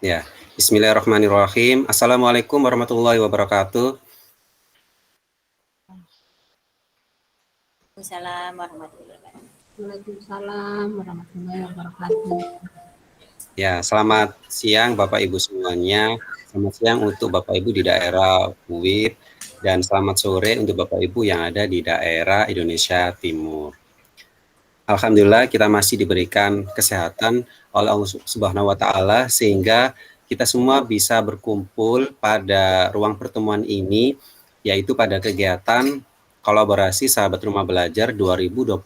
Ya, Bismillahirrahmanirrahim. Assalamualaikum warahmatullahi wabarakatuh. Waalaikumsalam warahmatullahi wabarakatuh. Waalaikumsalam warahmatullahi wabarakatuh. Ya, selamat siang Bapak Ibu semuanya. Selamat siang untuk Bapak Ibu di daerah UIT dan selamat sore untuk Bapak Ibu yang ada di daerah Indonesia Timur. Alhamdulillah kita masih diberikan kesehatan oleh Allah Subhanahu wa taala sehingga kita semua bisa berkumpul pada ruang pertemuan ini, yaitu pada kegiatan kolaborasi Sahabat Rumah Belajar 2022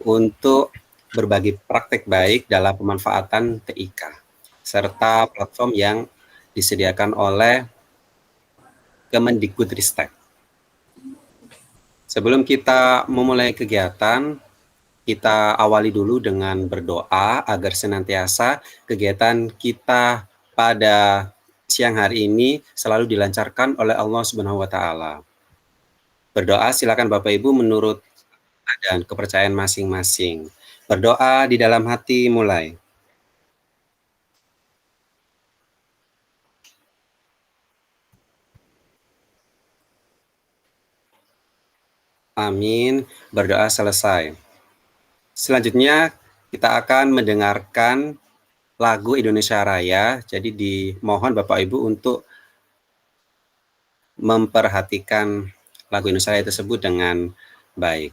untuk berbagi praktek baik dalam pemanfaatan TIK serta platform yang disediakan oleh Kemendikbudristek. Sebelum kita memulai kegiatan, kita awali dulu dengan berdoa agar senantiasa kegiatan kita pada siang hari ini selalu dilancarkan oleh Allah Subhanahu wa taala. Berdoa silakan Bapak Ibu menurut dan kepercayaan masing-masing. Berdoa di dalam hati mulai. Amin. Berdoa selesai. Selanjutnya kita akan mendengarkan lagu Indonesia Raya. Jadi dimohon Bapak Ibu untuk memperhatikan lagu Indonesia Raya tersebut dengan baik.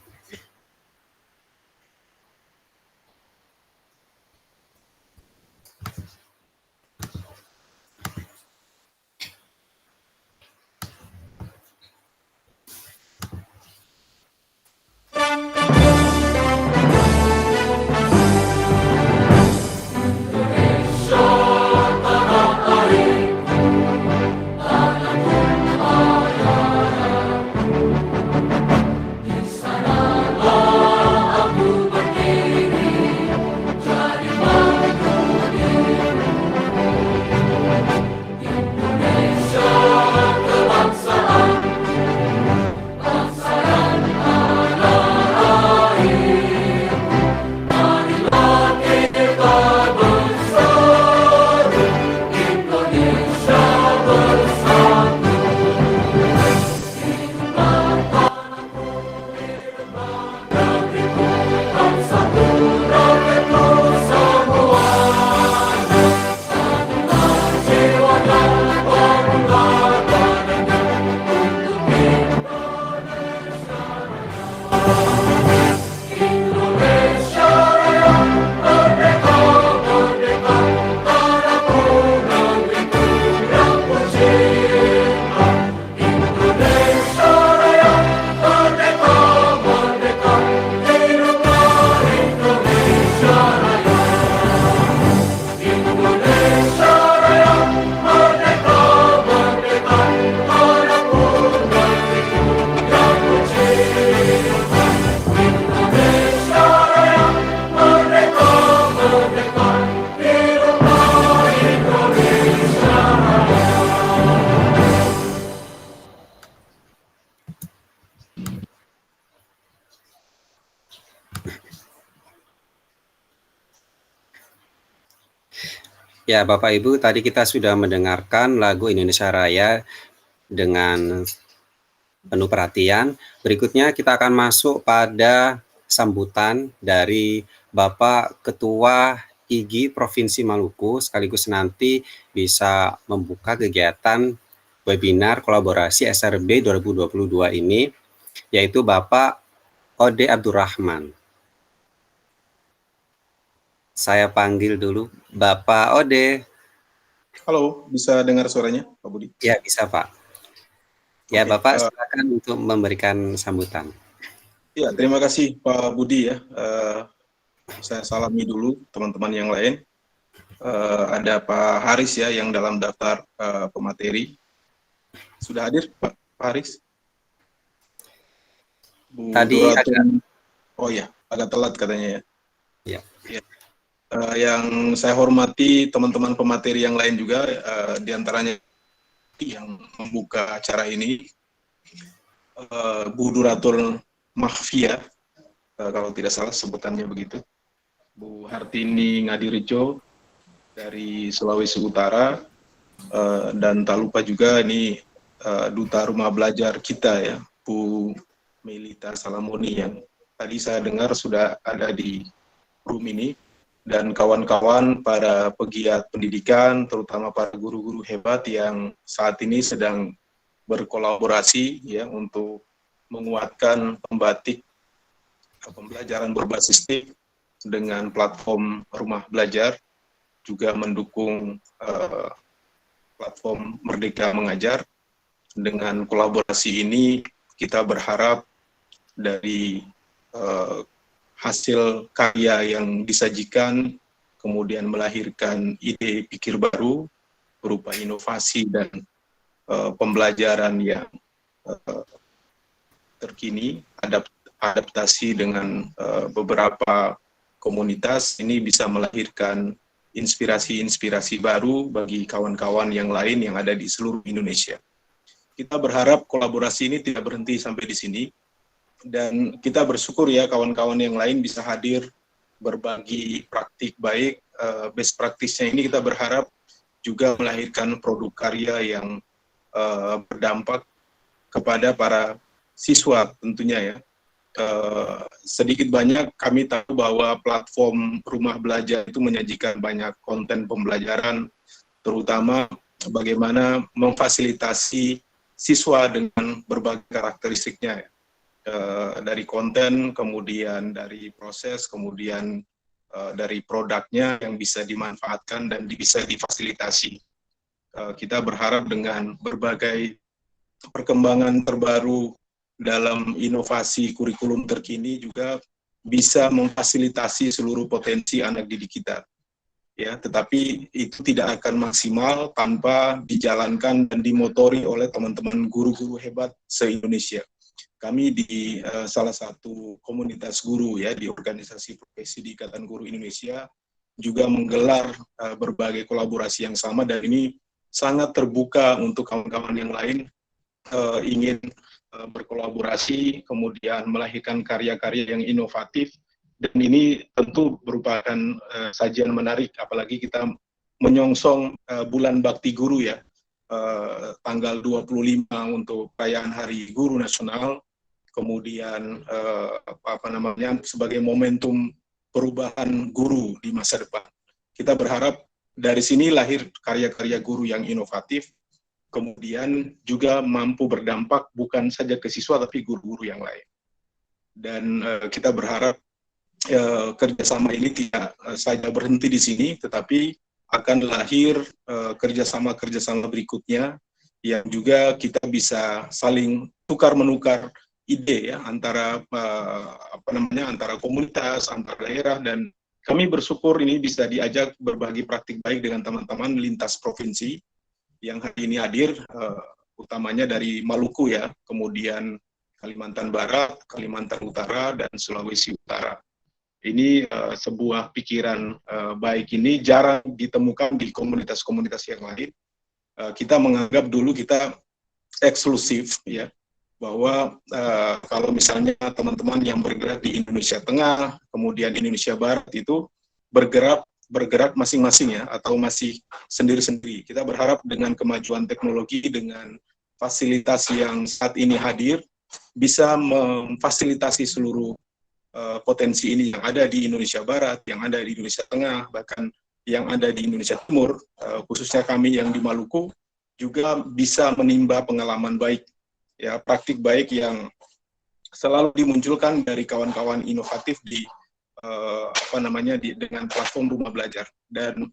Ya, Bapak Ibu, tadi kita sudah mendengarkan lagu Indonesia Raya dengan penuh perhatian. Berikutnya kita akan masuk pada sambutan dari Bapak Ketua IGI Provinsi Maluku, sekaligus nanti bisa membuka kegiatan webinar kolaborasi SRB 2022 ini, yaitu Bapak Ode Abdurrahman. Saya panggil dulu Bapak Ode. Halo, bisa dengar suaranya, Pak Budi? Ya, bisa Pak. Ya, Oke, Bapak silakan untuk memberikan sambutan. Ya, terima kasih Pak Budi ya. Saya salami dulu teman-teman yang lain. Ada Pak Haris ya yang dalam daftar pemateri. Sudah hadir Pak Haris? Bu Tadi Oh ya, agak telat katanya ya. Ya. Yang saya hormati teman-teman pemateri yang lain juga, diantaranya yang membuka acara ini, Bu Duratul Mahfia, kalau tidak salah sebutannya begitu, Bu Hartini Ngadirejo, dari Sulawesi Utara, dan tak lupa juga ini Duta Rumah Belajar kita ya, Bu Melita Salamoni yang tadi saya dengar sudah ada di room ini, dan kawan-kawan para pegiat pendidikan, terutama para guru-guru hebat yang saat ini sedang berkolaborasi ya untuk menguatkan pembatik pembelajaran berbasis TIK dengan platform Rumah Belajar, juga mendukung platform Merdeka Mengajar. Dengan kolaborasi ini kita berharap dari hasil karya yang disajikan kemudian melahirkan ide pikir baru berupa inovasi dan pembelajaran yang terkini, adaptasi dengan beberapa komunitas. Ini bisa melahirkan inspirasi-inspirasi baru bagi kawan-kawan yang lain yang ada di seluruh Indonesia. Kita berharap kolaborasi ini tidak berhenti sampai di sini, dan kita bersyukur ya kawan-kawan yang lain bisa hadir berbagi praktik baik. Best practice-nya ini kita berharap juga melahirkan produk karya yang berdampak kepada para siswa tentunya ya. Sedikit banyak kami tahu bahwa platform Rumah Belajar itu menyajikan banyak konten pembelajaran, terutama bagaimana memfasilitasi siswa dengan berbagai karakteristiknya ya. Dari konten, kemudian dari proses, kemudian dari produknya yang bisa dimanfaatkan dan bisa difasilitasi. Kita berharap dengan berbagai perkembangan terbaru dalam inovasi kurikulum terkini juga bisa memfasilitasi seluruh potensi anak didik kita. Ya, tetapi itu tidak akan maksimal tanpa dijalankan dan dimotori oleh teman-teman guru-guru hebat se-Indonesia. Kami di salah satu komunitas guru ya di organisasi profesi di Ikatan Guru Indonesia juga menggelar berbagai kolaborasi yang sama, dan ini sangat terbuka untuk kawan-kawan yang lain ingin berkolaborasi, kemudian melahirkan karya-karya yang inovatif, dan ini tentu merupakan sajian menarik, apalagi kita menyongsong bulan Bakti Guru ya, tanggal 25 untuk perayaan Hari Guru Nasional, kemudian sebagai momentum perubahan guru di masa depan. Kita berharap dari sini lahir karya-karya guru yang inovatif, kemudian juga mampu berdampak bukan saja ke siswa tapi guru-guru yang lain. Dan kita berharap kerjasama ini tidak saja berhenti di sini, tetapi akan lahir kerjasama-kerjasama berikutnya yang juga kita bisa saling tukar-menukar ide ya antara antara komunitas, antar daerah, dan kami bersyukur ini bisa diajak berbagi praktik baik dengan teman-teman lintas provinsi yang hari ini hadir, utamanya dari Maluku ya, kemudian Kalimantan Barat, Kalimantan Utara, dan Sulawesi Utara. Ini sebuah pikiran baik ini jarang ditemukan di komunitas-komunitas yang lain. Kita menganggap dulu kita eksklusif ya, bahwa kalau misalnya teman-teman yang bergerak di Indonesia Tengah, kemudian Indonesia Barat itu bergerak masing-masing ya, atau masih sendiri-sendiri. Kita berharap dengan kemajuan teknologi, dengan fasilitas yang saat ini hadir, bisa memfasilitasi seluruh potensi ini yang ada di Indonesia Barat, yang ada di Indonesia Tengah, bahkan yang ada di Indonesia Timur, khususnya kami yang di Maluku, juga bisa menimba pengalaman baik, ya, praktik baik yang selalu dimunculkan dari kawan-kawan inovatif di dengan platform Rumah Belajar. Dan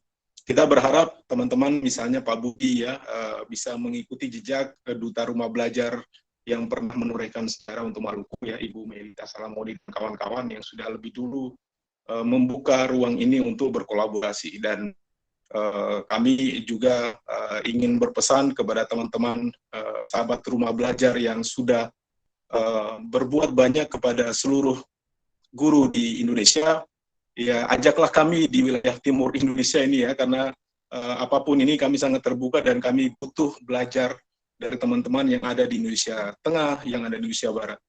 kita berharap teman-teman misalnya Pak Budi ya bisa mengikuti jejak Duta Rumah Belajar yang pernah menorehkan sejarah untuk Maluku ya, Ibu Melita Salamoni dan kawan-kawan yang sudah lebih dulu membuka ruang ini untuk berkolaborasi. Dan kami juga ingin berpesan kepada teman-teman sahabat Rumah Belajar yang sudah berbuat banyak kepada seluruh guru di Indonesia, ya ajaklah kami di wilayah timur Indonesia ini ya, karena apapun ini kami sangat terbuka dan kami butuh belajar dari teman-teman yang ada di Indonesia Tengah, yang ada di Indonesia Barat.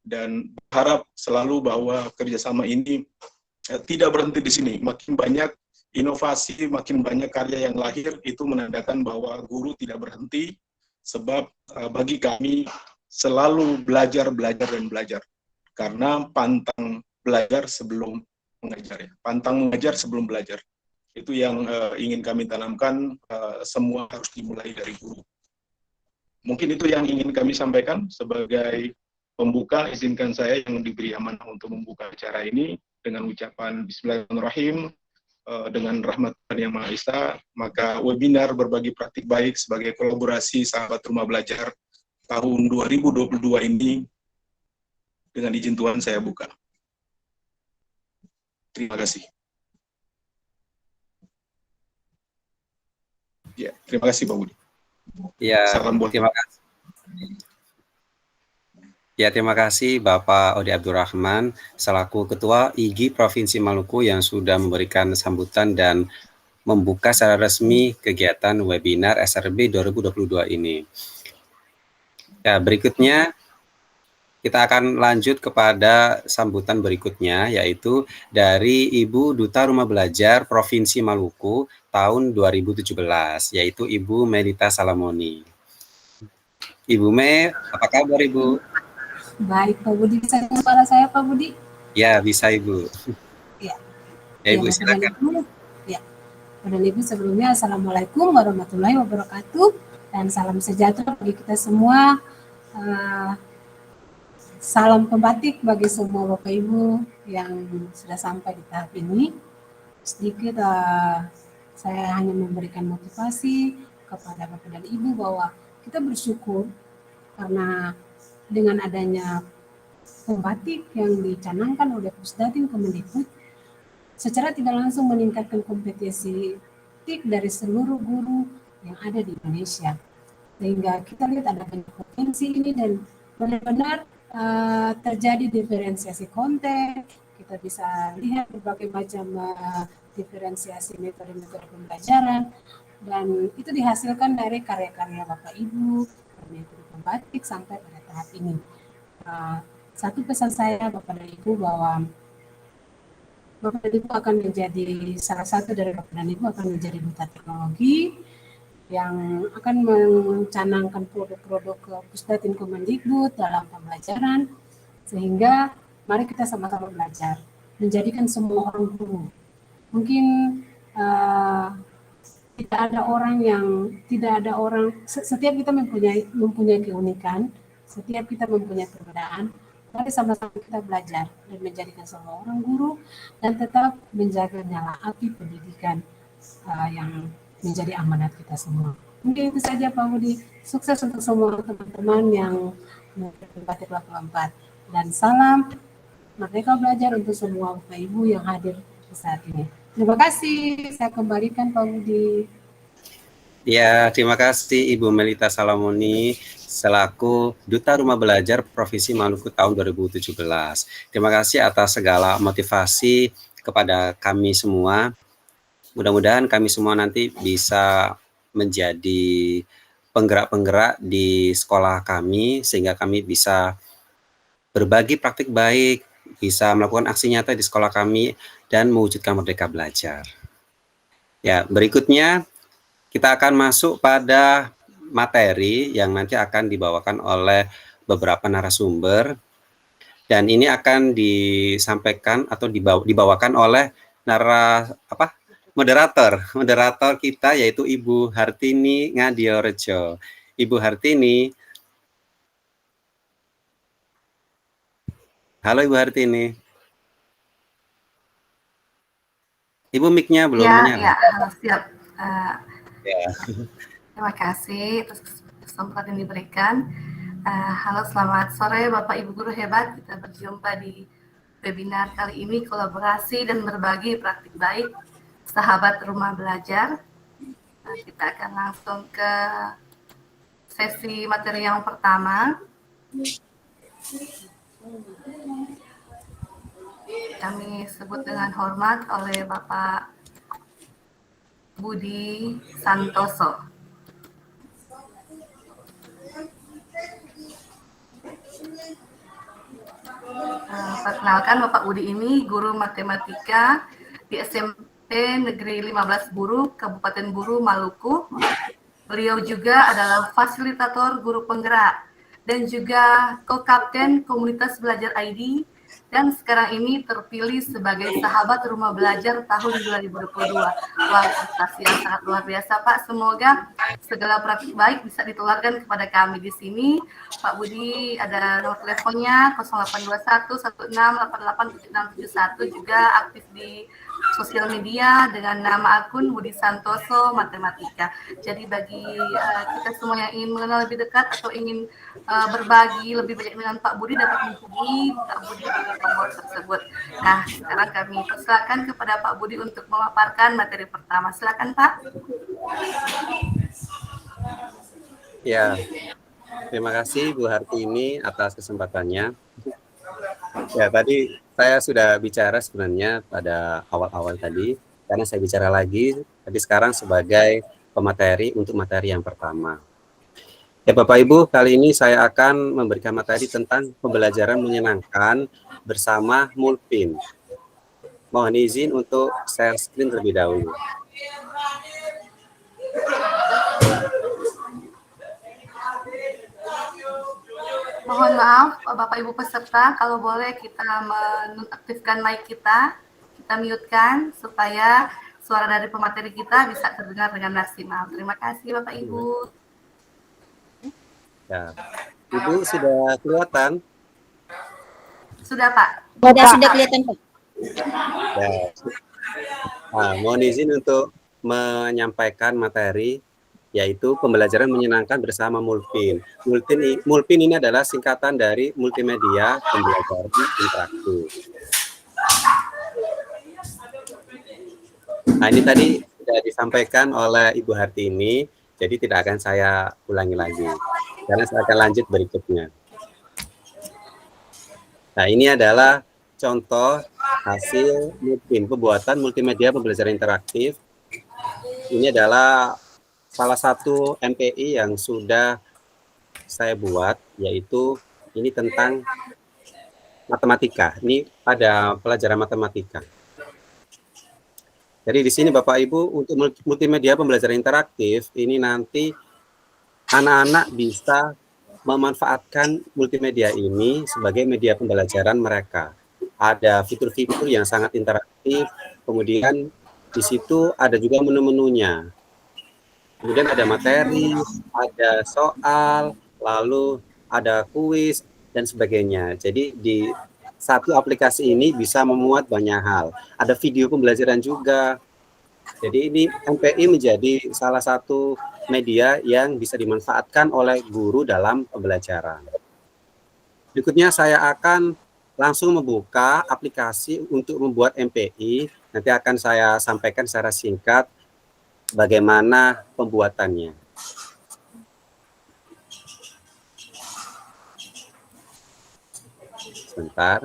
Dan berharap selalu bahwa kerjasama ini tidak berhenti di sini, makin banyak inovasi, makin banyak karya yang lahir, itu menandakan bahwa guru tidak berhenti, sebab bagi kami selalu belajar, dan belajar. Karena pantang belajar sebelum mengajar, ya. Pantang mengajar sebelum belajar. Itu yang ingin kami tanamkan, semua harus dimulai dari guru. Mungkin itu yang ingin kami sampaikan sebagai pembuka. Izinkan saya yang diberi amanah untuk membuka acara ini dengan ucapan Bismillahirrahmanirrahim. Dengan rahmat Tuhan Yang Maha Esa, maka webinar berbagi praktik baik sebagai kolaborasi sahabat rumah belajar tahun 2022 ini dengan izin Tuhan saya buka. Terima kasih. Ya, terima kasih Pak Budi. Ya, Salam buat terima kasih. Ya, terima kasih Bapak Odi Abdurrahman selaku Ketua IGI Provinsi Maluku yang sudah memberikan sambutan dan membuka secara resmi kegiatan webinar SRB 2022 ini. Ya, berikutnya kita akan lanjut kepada sambutan berikutnya, yaitu dari Ibu Duta Rumah Belajar Provinsi Maluku tahun 2017, yaitu Ibu Melita Salamoni. Ibu Me, apa kabar Ibu? Baik, Pak Budi, bisa dengar suara saya, Pak Budi? Ya, bisa Ibu. Ya. Ya, Ibu, Bapak dan silakan. Ibu, ya. Bapak dan Ibu, sebelumnya Assalamualaikum warahmatullahi wabarakatuh dan salam sejahtera bagi kita semua. Salam pembatik bagi semua Bapak Ibu yang sudah sampai di tahap ini. Sedikit saya hanya memberikan motivasi kepada Bapak dan Ibu bahwa kita bersyukur karena dengan adanya pembatik yang dicanangkan oleh Pusdatin Kemendikbud secara tidak langsung meningkatkan kompetensi batik dari seluruh guru yang ada di Indonesia. Sehingga kita lihat ada banyak potensi ini dan benar-benar terjadi diferensiasi konten. Kita bisa lihat berbagai macam diferensiasi metode-metode pembelajaran dan itu dihasilkan dari karya-karya Bapak Ibu, metode pembatik sampai pada tahap ini. Satu pesan saya Bapak dan Ibu bahwa Bapak dan Ibu akan menjadi salah satu dari Bapak dan Ibu akan menjadi duta teknologi yang akan mencanangkan produk-produk ke Pusdatin Kemendikbud dalam pembelajaran, sehingga mari kita sama-sama belajar, menjadikan semua orang guru. Mungkin tidak ada orang, setiap kita mempunyai keunikan, setiap kita mempunyai perbedaan, mari sama-sama kita belajar dan menjadikan semua orang guru dan tetap menjaga nyala api pendidikan yang menjadi amanat kita semua. Mungkin itu saja Pak Budi. Sukses untuk semua teman-teman yang mengikuti Batik 84. Dan salam Merdeka Belajar untuk semua Bapak Ibu yang hadir di saat ini. Terima kasih. Saya kembalikan Pak Budi. Ya, terima kasih Ibu Melita Salamoni selaku Duta Rumah Belajar Provinsi Maluku tahun 2017. Terima kasih atas segala motivasi kepada kami semua. Mudah-mudahan kami semua nanti bisa menjadi penggerak-penggerak di sekolah kami sehingga kami bisa berbagi praktik baik, bisa melakukan aksi nyata di sekolah kami dan mewujudkan merdeka belajar. Ya, berikutnya kita akan masuk pada materi yang nanti akan dibawakan oleh beberapa narasumber dan ini akan disampaikan atau dibawakan oleh moderator kita yaitu Ibu Hartini Ngadiorejo. Ibu Hartini. Halo Ibu Hartini. Ibu mic-nya belum menyala. Ya, siap. Ya. Terima kasih atas kesempatan yang diberikan. Halo, selamat sore Bapak Ibu guru hebat. Kita berjumpa di webinar kali ini kolaborasi dan berbagi praktik baik sahabat rumah belajar. Kita akan langsung ke sesi materi yang pertama. Kami sebut dengan hormat oleh Bapak Budi Santoso. Perkenalkan, Bapak Budi ini guru matematika di SMP Negeri 15 Buru, Kabupaten Buru, Maluku. Beliau juga adalah fasilitator guru penggerak dan juga co-kapten komunitas belajar ID, dan sekarang ini terpilih sebagai sahabat rumah belajar tahun 2022. Wah, prestasi yang sangat luar biasa, Pak. Semoga segala praktik baik bisa ditularkan kepada kami di sini. Pak Budi, ada nomor teleponnya 0821 16887671, juga aktif di sosial media dengan nama akun Budi Santoso Matematika. Jadi bagi kita semua yang ingin mengenal lebih dekat atau ingin berbagi lebih banyak dengan Pak Budi, dapat menghubungi Pak Budi di nomor tersebut. Nah, sekarang kami persilakan kepada Pak Budi untuk memaparkan materi pertama. Silakan, Pak. Ya, terima kasih Bu Hartini atas kesempatannya. Ya, tadi saya sudah bicara sebenarnya pada awal-awal tadi, karena saya bicara lagi, tapi sekarang sebagai pemateri untuk materi yang pertama. Ya Bapak Ibu, kali ini saya akan memberikan materi tentang pembelajaran menyenangkan bersama Mulpin. Mohon izin untuk share screen terlebih dahulu. Mohon maaf, Bapak Ibu peserta, kalau boleh kita menonaktifkan mic kita mute-kan supaya suara dari pemateri kita bisa terdengar dengan maksimal. Terima kasih Bapak Ibu. Ya, Ibu sudah kelihatan? Sudah Pak. Sudah kelihatan Pak. Ya. Nah, mohon izin untuk menyampaikan materi, yaitu pembelajaran menyenangkan bersama Mulpin. Mulpin ini adalah singkatan dari multimedia pembelajaran interaktif. Nah, ini tadi sudah disampaikan oleh Ibu Hartini, jadi tidak akan saya ulangi lagi, karena saya akan lanjut berikutnya. Nah, ini adalah contoh hasil Mulpin, pembuatan multimedia pembelajaran interaktif. Ini adalah salah satu MPI yang sudah saya buat, yaitu ini tentang matematika. Ini pada pelajaran matematika. Jadi di sini Bapak Ibu, untuk multimedia pembelajaran interaktif, ini nanti anak-anak bisa memanfaatkan multimedia ini sebagai media pembelajaran mereka. Ada fitur-fitur yang sangat interaktif, kemudian di situ ada juga menu-menunya. Kemudian ada materi, ada soal, lalu ada kuis, dan sebagainya. Jadi di satu aplikasi ini bisa memuat banyak hal. Ada video pembelajaran juga. Jadi ini MPI menjadi salah satu media yang bisa dimanfaatkan oleh guru dalam pembelajaran. Berikutnya saya akan langsung membuka aplikasi untuk membuat MPI. Nanti akan saya sampaikan secara singkat bagaimana pembuatannya. Sebentar.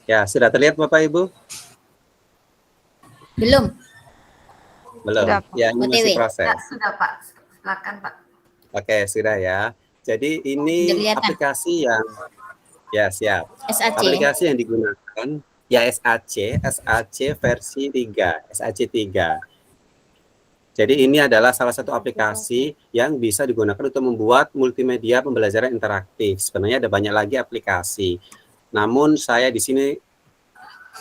Ya, sudah terlihat Bapak Ibu? Belum. Belum. Ya, ini masih proses. Ya, sudah Pak. Silakan Pak. Oke, sudah ya. Jadi ini aplikasi yang siap. SAC. Aplikasi yang digunakan ya SAC versi 3, SAC 3. Jadi ini adalah salah satu aplikasi yang bisa digunakan untuk membuat multimedia pembelajaran interaktif. Sebenarnya ada banyak lagi aplikasi. Namun saya di sini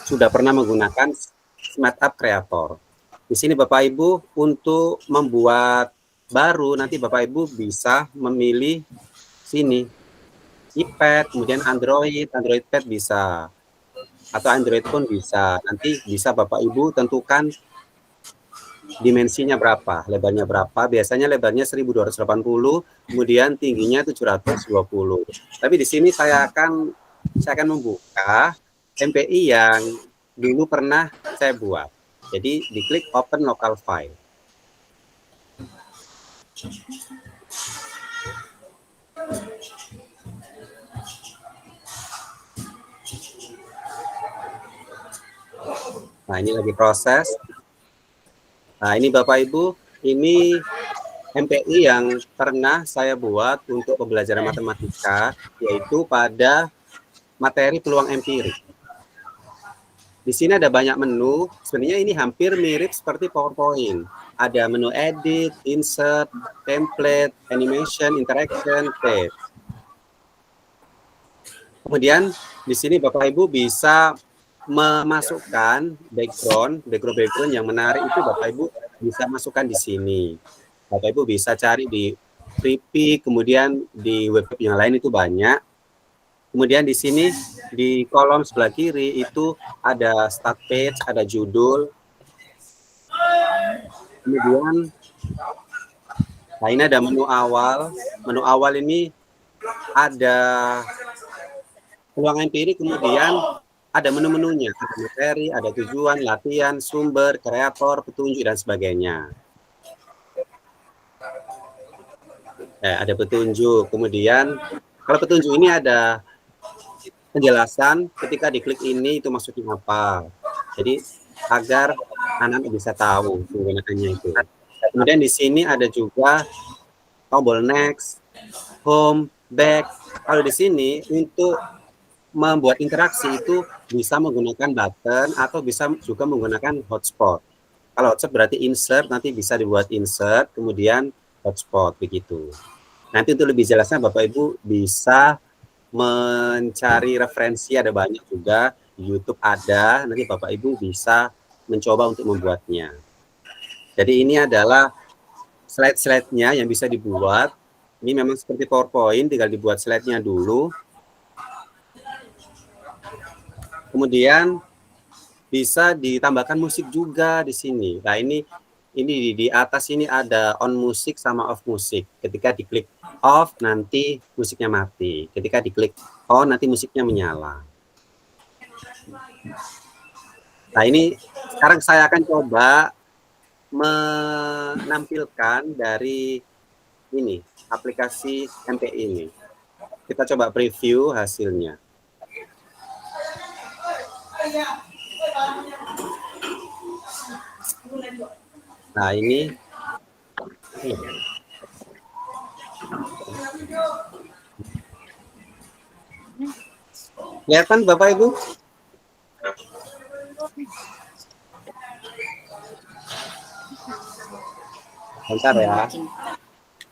sudah pernah menggunakan SmartUp Creator. Di sini Bapak Ibu untuk membuat baru nanti Bapak Ibu bisa memilih sini iPad, kemudian Android Pad bisa, atau Android pun bisa. Nanti bisa Bapak Ibu tentukan dimensinya berapa, lebarnya berapa. Biasanya lebarnya 1280, kemudian tingginya 720. Tapi di sini saya akan membuka MPI yang dulu pernah saya buat. Jadi diklik Open Local File. Nah, ini lagi proses. Nah, ini Bapak Ibu, ini MPI yang pernah saya buat untuk pembelajaran matematika, yaitu pada materi peluang empirik. Di sini ada banyak menu, sebenarnya ini hampir mirip seperti PowerPoint. Ada menu edit, insert, template, animation, interaction, text. Kemudian di sini Bapak Ibu bisa memasukkan background yang menarik itu Bapak Ibu bisa masukkan di sini. Bapak Ibu bisa cari di Freepik, kemudian di web yang lain itu banyak. Kemudian di sini di kolom sebelah kiri itu ada start page, ada judul. Kemudian nah ini ada menu awal. Menu awal ini ada peluang empirik, kemudian ada menu-menunya, ada materi, ada tujuan, latihan, sumber, kreator, petunjuk, dan sebagainya. Ada petunjuk, kemudian kalau petunjuk ini ada penjelasan ketika diklik ini itu maksudnya apa. Jadi agar anak-anak bisa tahu menggunakannya itu. Kemudian di sini ada juga tombol next, home, back. Kalau di sini untuk membuat interaksi itu bisa menggunakan button atau bisa juga menggunakan hotspot. Kalau hotspot berarti insert, nanti bisa dibuat insert, kemudian hotspot begitu. Nanti untuk lebih jelasnya Bapak Ibu bisa mencari referensi, ada banyak juga di YouTube ada, nanti Bapak Ibu bisa mencoba untuk membuatnya. Jadi ini adalah slide-slide-nya yang bisa dibuat. Ini memang seperti PowerPoint, tinggal dibuat slide-nya dulu. Kemudian bisa ditambahkan musik juga di sini. Nah, ini di atas ini ada on musik sama off musik. Ketika diklik off nanti musiknya mati. Ketika diklik on nanti musiknya menyala. Nah, ini sekarang saya akan coba menampilkan dari ini aplikasi MPI ini. Kita coba preview hasilnya. Nah, ini kelihatan Bapak Ibu? Bentar ya.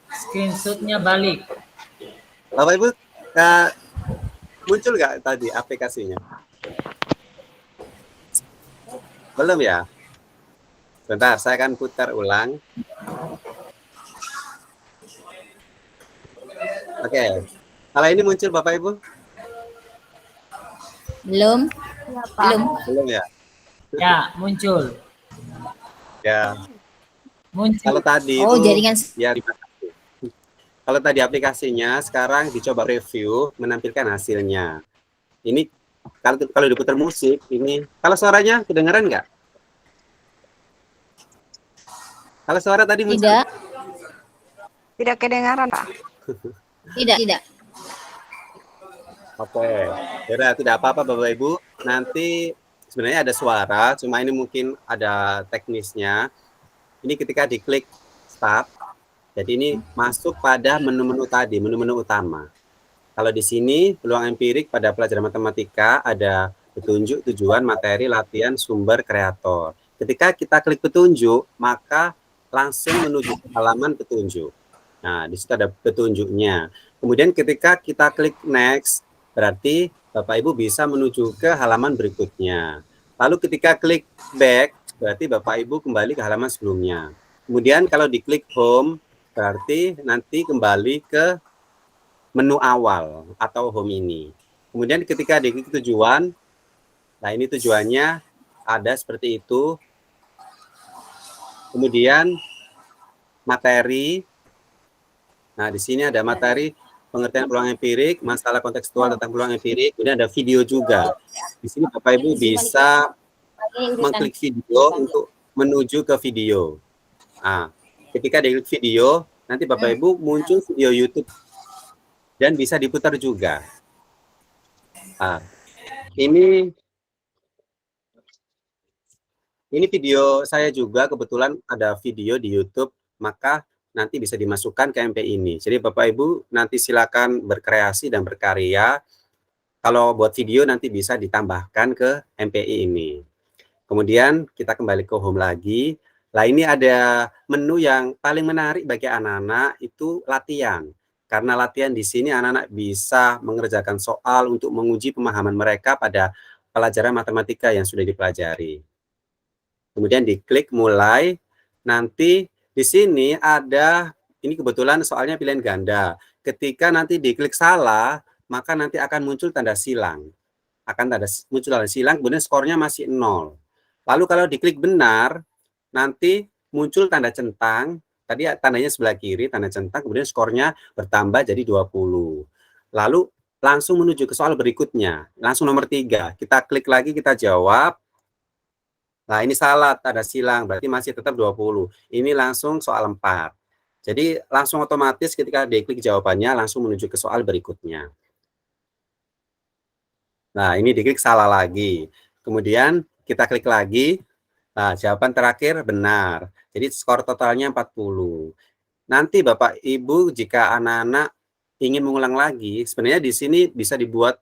Screenshotnya balik. Bapak Ibu, muncul nggak tadi aplikasinya? Belum ya? Bentar, saya akan putar ulang. Oke. Kalau ini muncul Bapak Ibu? Belum. Belum. Belum ya? Ya, muncul. Ya. Muncul. Kalau tadi Oh, itu jaringan. ya kalau tadi aplikasinya, sekarang dicoba review menampilkan hasilnya. Ini kalau diputar musik, ini kalau suaranya kedengaran nggak? Kalau suara tadi muncul? Tidak. Tidak kedengaran, Pak. Tidak. Tidak. Oke, ya tidak apa-apa Bapak Ibu. Nanti sebenarnya ada suara, cuma ini mungkin ada teknisnya. Ini ketika diklik start, jadi ini masuk pada menu-menu tadi, menu-menu utama. Kalau di sini peluang empirik pada pelajaran matematika ada petunjuk, tujuan, materi, latihan, sumber, kreator. Ketika kita klik petunjuk, maka langsung menuju ke halaman petunjuk. Nah, di situ ada petunjuknya. Kemudian ketika kita klik next, berarti Bapak Ibu bisa menuju ke halaman berikutnya. Lalu ketika klik back, berarti Bapak Ibu kembali ke halaman sebelumnya. Kemudian kalau diklik home, berarti nanti kembali ke menu awal atau home ini. Kemudian ketika diklik tujuan, nah ini tujuannya ada seperti itu. Kemudian materi. Nah, di sini ada materi pengertian peluang empirik, masalah kontekstual tentang peluang empirik, kemudian ada video juga. Di sini Bapak Ibu bisa mengklik video untuk menuju ke video. Nah, ketika diklik video, nanti Bapak Ibu muncul video YouTube dan bisa diputar juga. Nah, ini video saya juga, kebetulan ada video di YouTube maka nanti bisa dimasukkan ke MPI ini. Jadi Bapak Ibu nanti silakan berkreasi dan berkarya. Kalau buat video nanti bisa ditambahkan ke MPI ini. Kemudian kita kembali ke home lagi. Nah, ini ada menu yang paling menarik bagi anak-anak, itu latihan. Karena latihan di sini anak-anak bisa mengerjakan soal untuk menguji pemahaman mereka pada pelajaran matematika yang sudah dipelajari. Kemudian diklik mulai. Nanti di sini ada, ini kebetulan soalnya pilihan ganda. Ketika nanti diklik salah, maka nanti akan muncul tanda silang. Muncul tanda silang, kemudian skornya masih 0. Lalu kalau diklik benar, nanti muncul tanda centang. Tadi tandanya sebelah kiri, tanda centang, kemudian skornya bertambah jadi 20. Lalu langsung menuju ke soal berikutnya. Langsung nomor 3. Kita klik lagi, kita jawab. Nah, ini salah, tanda silang, berarti masih tetap 20. Ini langsung soal 4. Jadi langsung otomatis ketika diklik jawabannya langsung menuju ke soal berikutnya. Nah, ini diklik salah lagi. Kemudian kita klik lagi. Nah, jawaban terakhir benar. Jadi skor totalnya 40. Nanti Bapak Ibu jika anak-anak ingin mengulang lagi, sebenarnya di sini bisa dibuat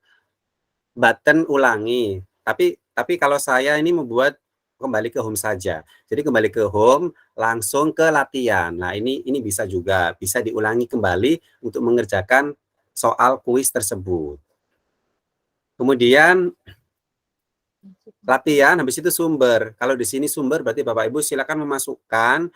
button ulangi. Tapi kalau saya ini membuat kembali ke home saja. Jadi kembali ke home, langsung ke latihan. Nah, ini bisa juga, bisa diulangi kembali untuk mengerjakan soal kuis tersebut. Kemudian latihan, habis itu sumber. Kalau di sini sumber berarti Bapak Ibu silakan memasukkan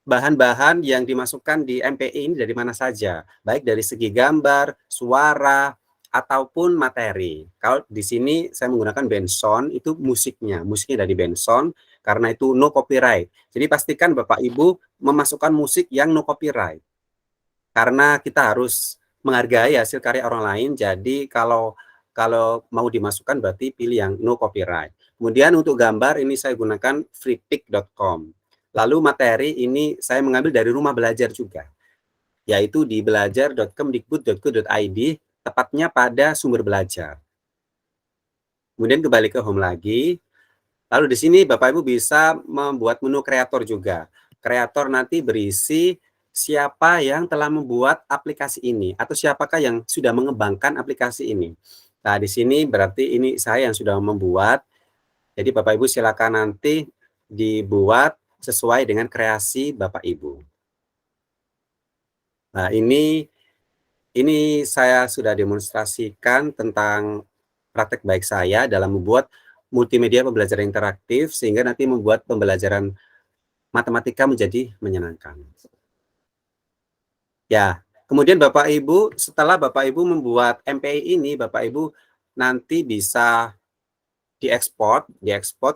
bahan-bahan yang dimasukkan di MPI ini dari mana saja, baik dari segi gambar, suara, ataupun materi. Kalau di sini saya menggunakan Benson, itu musiknya dari Benson, karena itu no copyright. Jadi pastikan Bapak Ibu memasukkan musik yang no copyright. Karena kita harus menghargai hasil karya orang lain, jadi kalau mau dimasukkan berarti pilih yang no copyright. Kemudian untuk gambar ini saya gunakan freepik.com. Lalu materi ini saya mengambil dari rumah belajar juga, yaitu di belajar.kemdikbud.go.id, tepatnya pada sumber belajar. Kemudian kembali ke home lagi. Lalu di sini Bapak Ibu bisa membuat menu kreator juga. Kreator nanti berisi siapa yang telah membuat aplikasi ini atau siapakah yang sudah mengembangkan aplikasi ini. Nah, di sini berarti ini saya yang sudah membuat. Jadi Bapak Ibu silakan nanti dibuat sesuai dengan kreasi Bapak Ibu. Nah, ini saya sudah demonstrasikan tentang praktek baik saya dalam membuat multimedia pembelajaran interaktif sehingga nanti membuat pembelajaran matematika menjadi menyenangkan. Ya, kemudian Bapak Ibu, setelah Bapak Ibu membuat MPI ini, Bapak Ibu nanti bisa diekspor,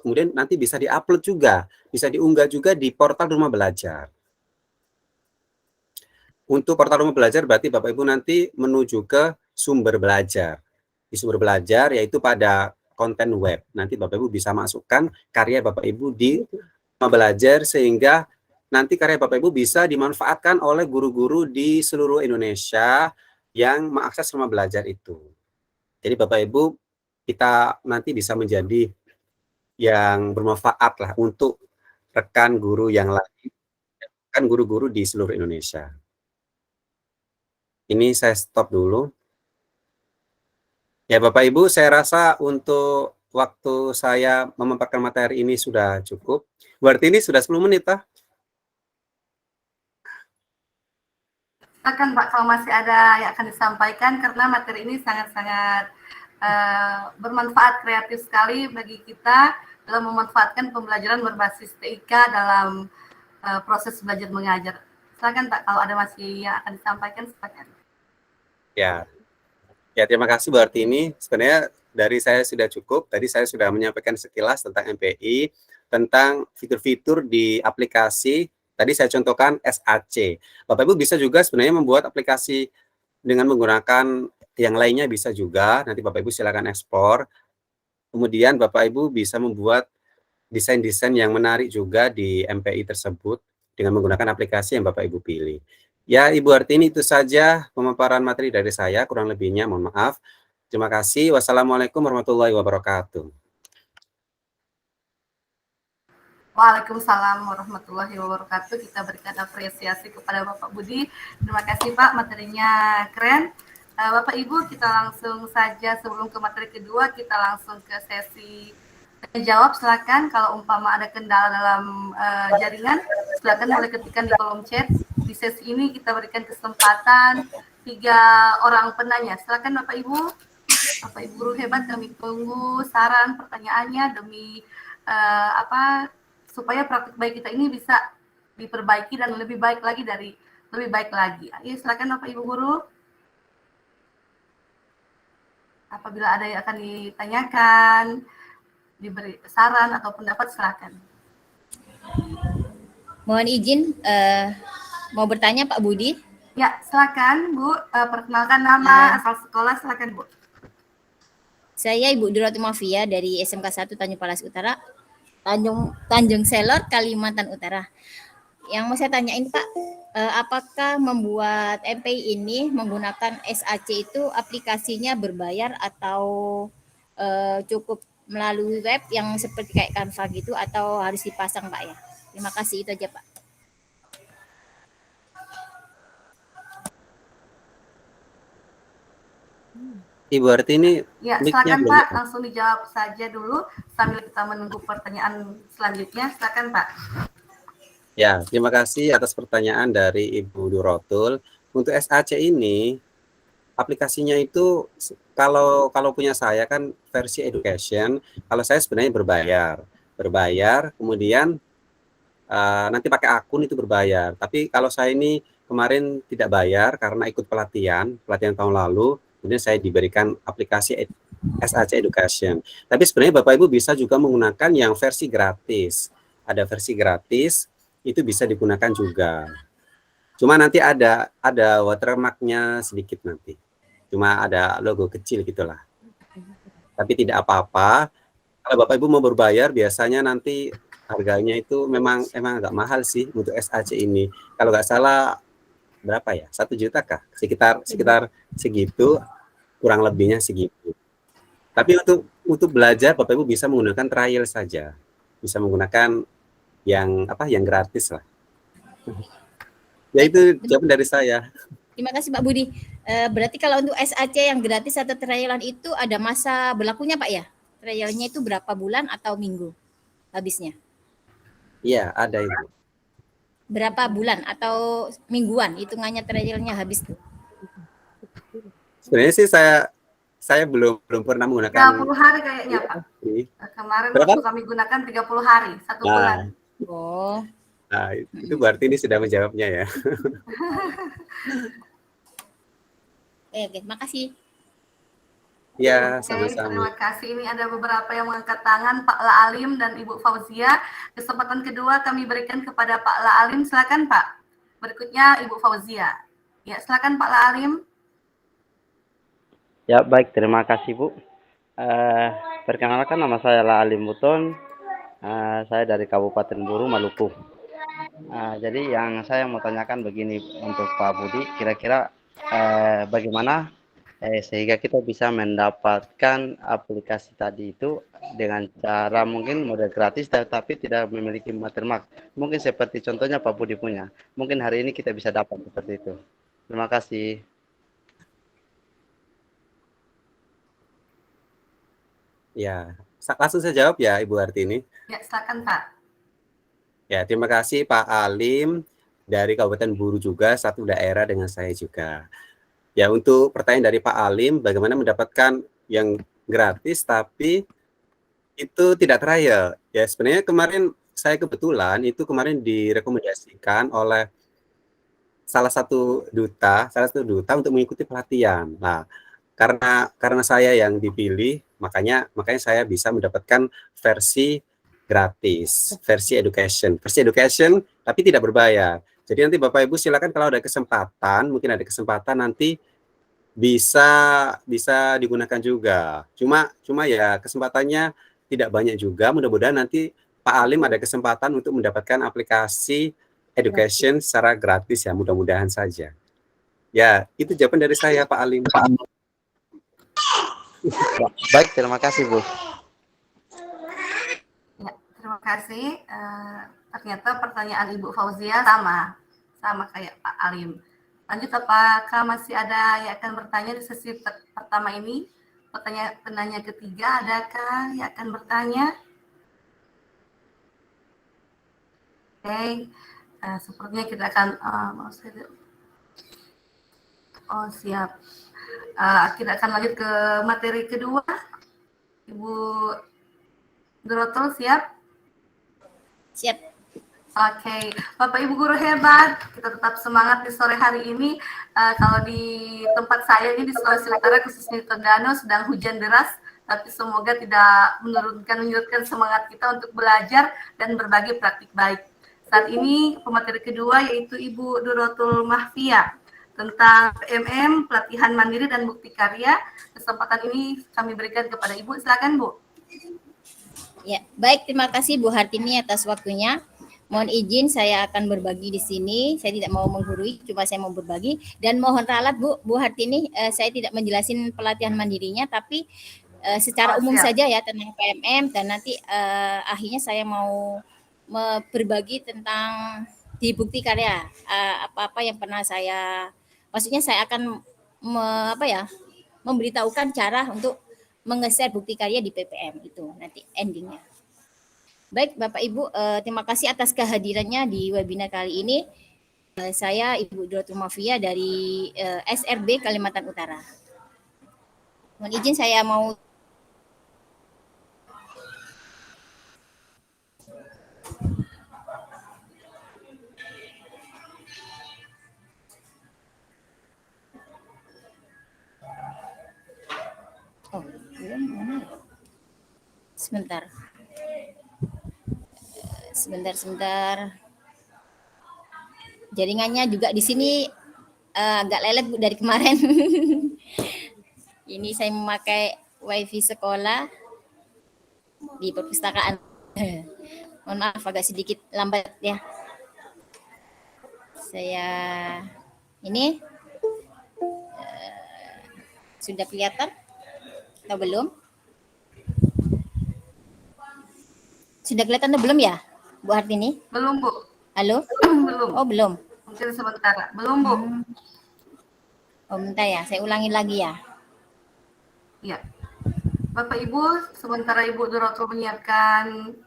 kemudian nanti bisa diupload juga, bisa diunggah juga di portal Rumah Belajar. Untuk portal Rumah Belajar berarti Bapak Ibu nanti menuju ke sumber belajar. Di sumber belajar yaitu pada konten web. Nanti Bapak Ibu bisa masukkan karya Bapak Ibu di Rumah Belajar sehingga nanti karya Bapak Ibu bisa dimanfaatkan oleh guru-guru di seluruh Indonesia yang mengakses Rumah Belajar itu. Jadi Bapak Ibu, kita nanti bisa menjadi yang bermanfaat lah untuk rekan guru yang lain, rekan guru-guru di seluruh Indonesia. Ini saya stop dulu. Ya Bapak Ibu, saya rasa untuk waktu saya memaparkan materi ini sudah cukup. Berarti ini sudah 10 menit, Pak? Silakan Pak, kalau masih ada yang akan disampaikan, karena materi ini sangat-sangat bermanfaat, kreatif sekali bagi kita dalam memanfaatkan pembelajaran berbasis TIK dalam proses belajar mengajar. Silakan Pak, kalau ada masih yang akan disampaikan, silakan. Ya, terima kasih Bu Artini. Sebenarnya dari saya sudah cukup. Tadi saya sudah menyampaikan sekilas tentang MPI, tentang fitur-fitur di aplikasi. Tadi saya contohkan SAC. Bapak Ibu bisa juga sebenarnya membuat aplikasi dengan menggunakan yang lainnya bisa juga. Nanti Bapak Ibu silakan ekspor. Kemudian Bapak Ibu bisa membuat desain-desain yang menarik juga di MPI tersebut dengan menggunakan aplikasi yang Bapak Ibu pilih. Ya, Ibu Artini, itu saja pemaparan materi dari saya. Kurang lebihnya mohon maaf. Terima kasih. Wassalamualaikum warahmatullahi wabarakatuh. Waalaikumsalam warahmatullahi wabarakatuh. Kita berikan apresiasi kepada Bapak Budi. Terima kasih Pak, materinya keren. Bapak Ibu, kita langsung saja sebelum ke materi kedua, kita langsung ke sesi jawab. Silakan kalau umpama ada kendala dalam jaringan, silakan boleh ketikkan di kolom chat. Di sesi ini kita berikan kesempatan 3 orang penanya. Silakan Bapak Ibu. Bapak Ibu guru hebat, kami tunggu saran pertanyaannya demi supaya praktik baik kita ini bisa diperbaiki dan lebih baik lagi lebih baik lagi. Ayo silakan Bapak Ibu guru. Apabila ada yang akan ditanyakan, diberi saran atau pendapat, silakan. Mohon izin mau bertanya Pak Budi. Ya, silakan Bu, perkenalkan nama, asal sekolah, silakan Bu. Saya Ibu Duratu Mafia dari SMK 1 Tanjung Palas Utara, Tanjung Selor, Kalimantan Utara. Yang mau saya tanyain Pak, apakah membuat MPI ini menggunakan SAC itu aplikasinya berbayar atau cukup melalui web yang seperti kayak Canva gitu atau harus dipasang Pak ya? Terima kasih, itu aja Pak. Ibu Artini, ya silakan Pak, langsung dijawab saja dulu sambil kita menunggu pertanyaan selanjutnya. Silakan Pak. Ya, terima kasih atas pertanyaan dari Ibu Durotul. Untuk SAC ini, aplikasinya itu kalau punya saya kan versi education, kalau saya sebenarnya berbayar, kemudian nanti pakai akun itu berbayar. Tapi kalau saya ini kemarin tidak bayar karena ikut pelatihan tahun lalu, kemudian saya diberikan aplikasi SAC Education. Tapi sebenarnya Bapak Ibu bisa juga menggunakan yang versi gratis. Ada versi gratis, itu bisa digunakan juga. Cuma nanti ada watermark-nya sedikit nanti. Cuma ada logo kecil gitulah. Tapi tidak apa-apa. Kalau Bapak Ibu mau berbayar, biasanya nanti harganya itu memang agak mahal sih untuk SAC ini. Kalau nggak salah berapa ya? 1 juta kah? Sekitar segitu, kurang lebihnya segitu. Tapi untuk belajar Bapak Ibu bisa menggunakan trial saja. Bisa menggunakan yang gratis lah. Ya itu jawaban dari saya. Terima kasih Pak Budi. Berarti kalau untuk SAC yang gratis atau trialan itu ada masa berlakunya Pak ya? Trialnya itu berapa bulan atau minggu habisnya? Iya, ada itu. Berapa bulan atau mingguan hitungannya trialnya habis tuh? Sebenarnya sih saya belum pernah menggunakan 30 hari kayaknya Pak. Kemarin waktu kami gunakan 30 hari, 1 bulan. Oh. Nah, itu berarti ini sudah menjawabnya ya. Oke, makasih. Ya, sama-sama. Terima kasih. Ini ada beberapa yang mengangkat tangan, Pak Laalim dan Ibu Fauzia. Kesempatan kedua kami berikan kepada Pak Laalim. Silakan Pak. Berikutnya Ibu Fauzia. Ya, silakan Pak Laalim. Ya, baik. Terima kasih Bu. Perkenalkan, nama saya Laalim Buton. Saya dari Kabupaten Buru, Maluku. Jadi yang saya mau tanyakan begini untuk Pak Budi, kira-kira bagaimana sehingga kita bisa mendapatkan aplikasi tadi itu dengan cara mungkin model gratis tapi tidak memiliki watermark. Mungkin seperti contohnya Pak Budi punya. Mungkin hari ini kita bisa dapat seperti itu. Terima kasih. Ya, langsung saya jawab ya Ibu Artini. Ya, silakan Pak. Ya, terima kasih Pak Alim dari Kabupaten Buru juga, satu daerah dengan saya juga. Ya, untuk pertanyaan dari Pak Alim, bagaimana mendapatkan yang gratis tapi itu tidak trial? Ya, sebenarnya kemarin saya kebetulan kemarin direkomendasikan oleh salah satu duta untuk mengikuti pelatihan. Nah, karena saya yang dipilih, makanya saya bisa mendapatkan versi gratis, versi education tapi tidak berbayar. Jadi nanti Bapak Ibu silakan kalau ada kesempatan, mungkin ada kesempatan nanti bisa digunakan juga. Cuma ya kesempatannya tidak banyak juga. Mudah-mudahan nanti Pak Alim ada kesempatan untuk mendapatkan aplikasi education secara gratis ya, mudah-mudahan saja. Ya, itu jawaban dari saya Pak Alim. Baik, terima kasih Bu. Ya, terima kasih. Ternyata pertanyaan Ibu Fauzia sama kayak Pak Alim. Lanjut, apakah masih ada yang akan bertanya di sesi pertama ini? Penanya ketiga, adakah yang akan bertanya? Oke, sepertinya kita akan siap. Kita akan lanjut ke materi kedua. Ibu Dorotol siap? Siap. Oke, Bapak Ibu guru hebat, kita tetap semangat di sore hari ini. Kalau di tempat saya ini di Sulawesi Utara, khususnya di Tondano, sedang hujan deras, tapi semoga tidak menyurutkan semangat kita untuk belajar dan berbagi praktik baik. Saat ini pemateri kedua yaitu Ibu Dorotul Mahfia tentang PMM, pelatihan mandiri dan bukti karya. Kesempatan ini kami berikan kepada Ibu. Silakan, Bu. Ya, baik, terima kasih Bu Hartini atas waktunya. Mohon izin saya akan berbagi di sini. Saya tidak mau menggurui, cuma saya mau berbagi. Dan mohon ralat Bu Hartini, saya tidak menjelasin pelatihan mandirinya, tapi secara umum saja ya tentang PMM. Dan nanti akhirnya saya mau berbagi tentang di bukti karya. Apa-apa yang pernah saya, maksudnya saya akan memberitahukan cara untuk menge-share bukti karya di PPM itu nanti endingnya. Baik Bapak Ibu, terima kasih atas kehadirannya di webinar kali ini. Saya Ibu Dorotul Mahfia dari SRB Kalimantan Utara. Mohon izin saya mau Sebentar. Jaringannya juga di sini agak lelet Bu dari kemarin. Ini saya memakai WiFi sekolah di perpustakaan. Mohon maaf agak sedikit lambat ya. Saya ini sudah kelihatan atau belum? Sudah kelihatan atau belum ya, Bu Hartini? Belum, Bu. Halo? Belum. Oh, belum. Mungkin sementara. Belum, Bu. Oh, bentar ya. Saya ulangi lagi ya. Ya. Bapak Ibu, sementara Ibu Dorotul menyiapkan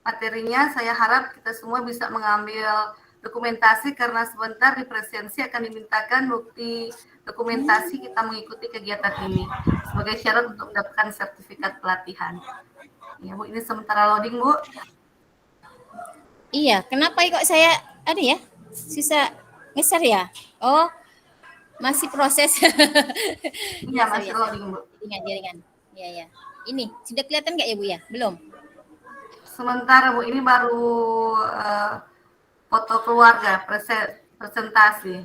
materinya, saya harap kita semua bisa mengambil dokumentasi karena sebentar di presensi akan dimintakan bukti dokumentasi kita mengikuti kegiatan ini sebagai syarat untuk mendapatkan sertifikat pelatihan. Ya Bu, ini sementara loading Bu. Iya, kenapa kok saya ada ya? Susah ngeser ya? Oh, masih proses. Iya, masih loading Bu. Jaringan. Iya. Ini sudah kelihatan nggak ya Bu ya? Belum. Sementara Bu, ini baru foto keluarga, presentasi.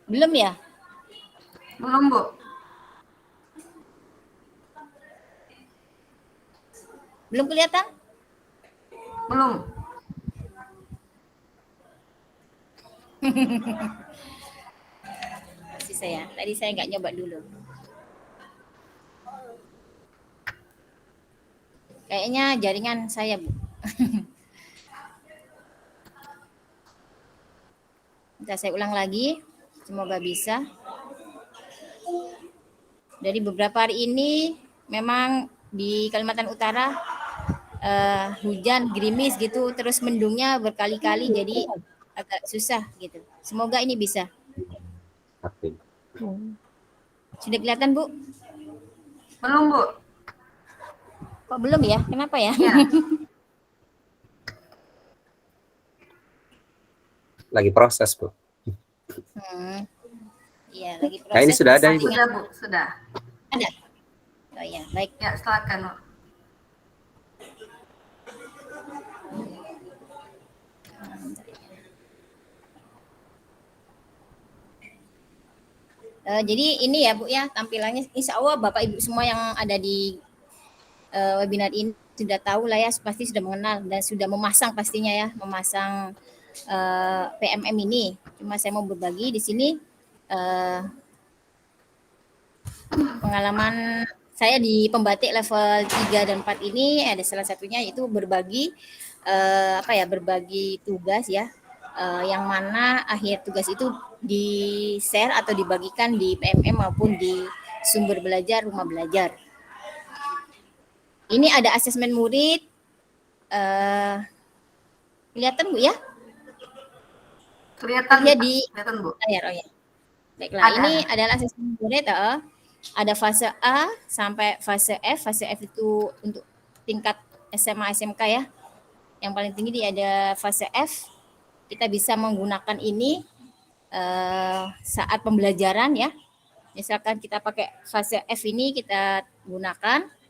Belum ya? Belum Bu. Belum kelihatan? Belum. Masih saya. Tadi saya nggak nyoba dulu. Kayaknya jaringan saya, Bu. Bentar, saya ulang lagi. Semoga bisa. Dari beberapa hari ini memang di Kalimantan Utara hujan, gerimis gitu, terus mendungnya berkali-kali, jadi agak susah gitu. Semoga ini bisa. Sudah kelihatan Bu? Belum Bu. Kok belum ya? Kenapa ya? Ya. Lagi proses Bu. Iya, lagi proses. Nah, ini sudah ada Ibu. Sudah Bu, sudah. Ada. Oh ya, baik. Ya, silakan Bu. Jadi ini ya Bu ya, tampilannya insya Allah Bapak Ibu semua yang ada di webinar ini sudah tahu lah ya, pasti sudah mengenal dan sudah memasang pastinya ya, memasang PMM ini. Cuma saya mau berbagi di sini Pengalaman saya di pembatik level 3 dan 4 ini ada salah satunya yaitu berbagi berbagi tugas ya. Yang mana akhir tugas itu di-share atau dibagikan di PMM maupun di sumber belajar rumah belajar. Ini ada asesmen murid. Kelihatan Bu ya? Kelihatan, Dia di kelihatan Bu. layar, oh ya. Baiklah, Ada. ini adalah asesmen murid. Ada fase A sampai fase F. Fase F itu untuk tingkat SMA SMK ya. Yang paling tinggi dia ada fase F. Kita bisa menggunakan ini saat pembelajaran ya. Misalkan kita pakai fase F ini kita gunakan.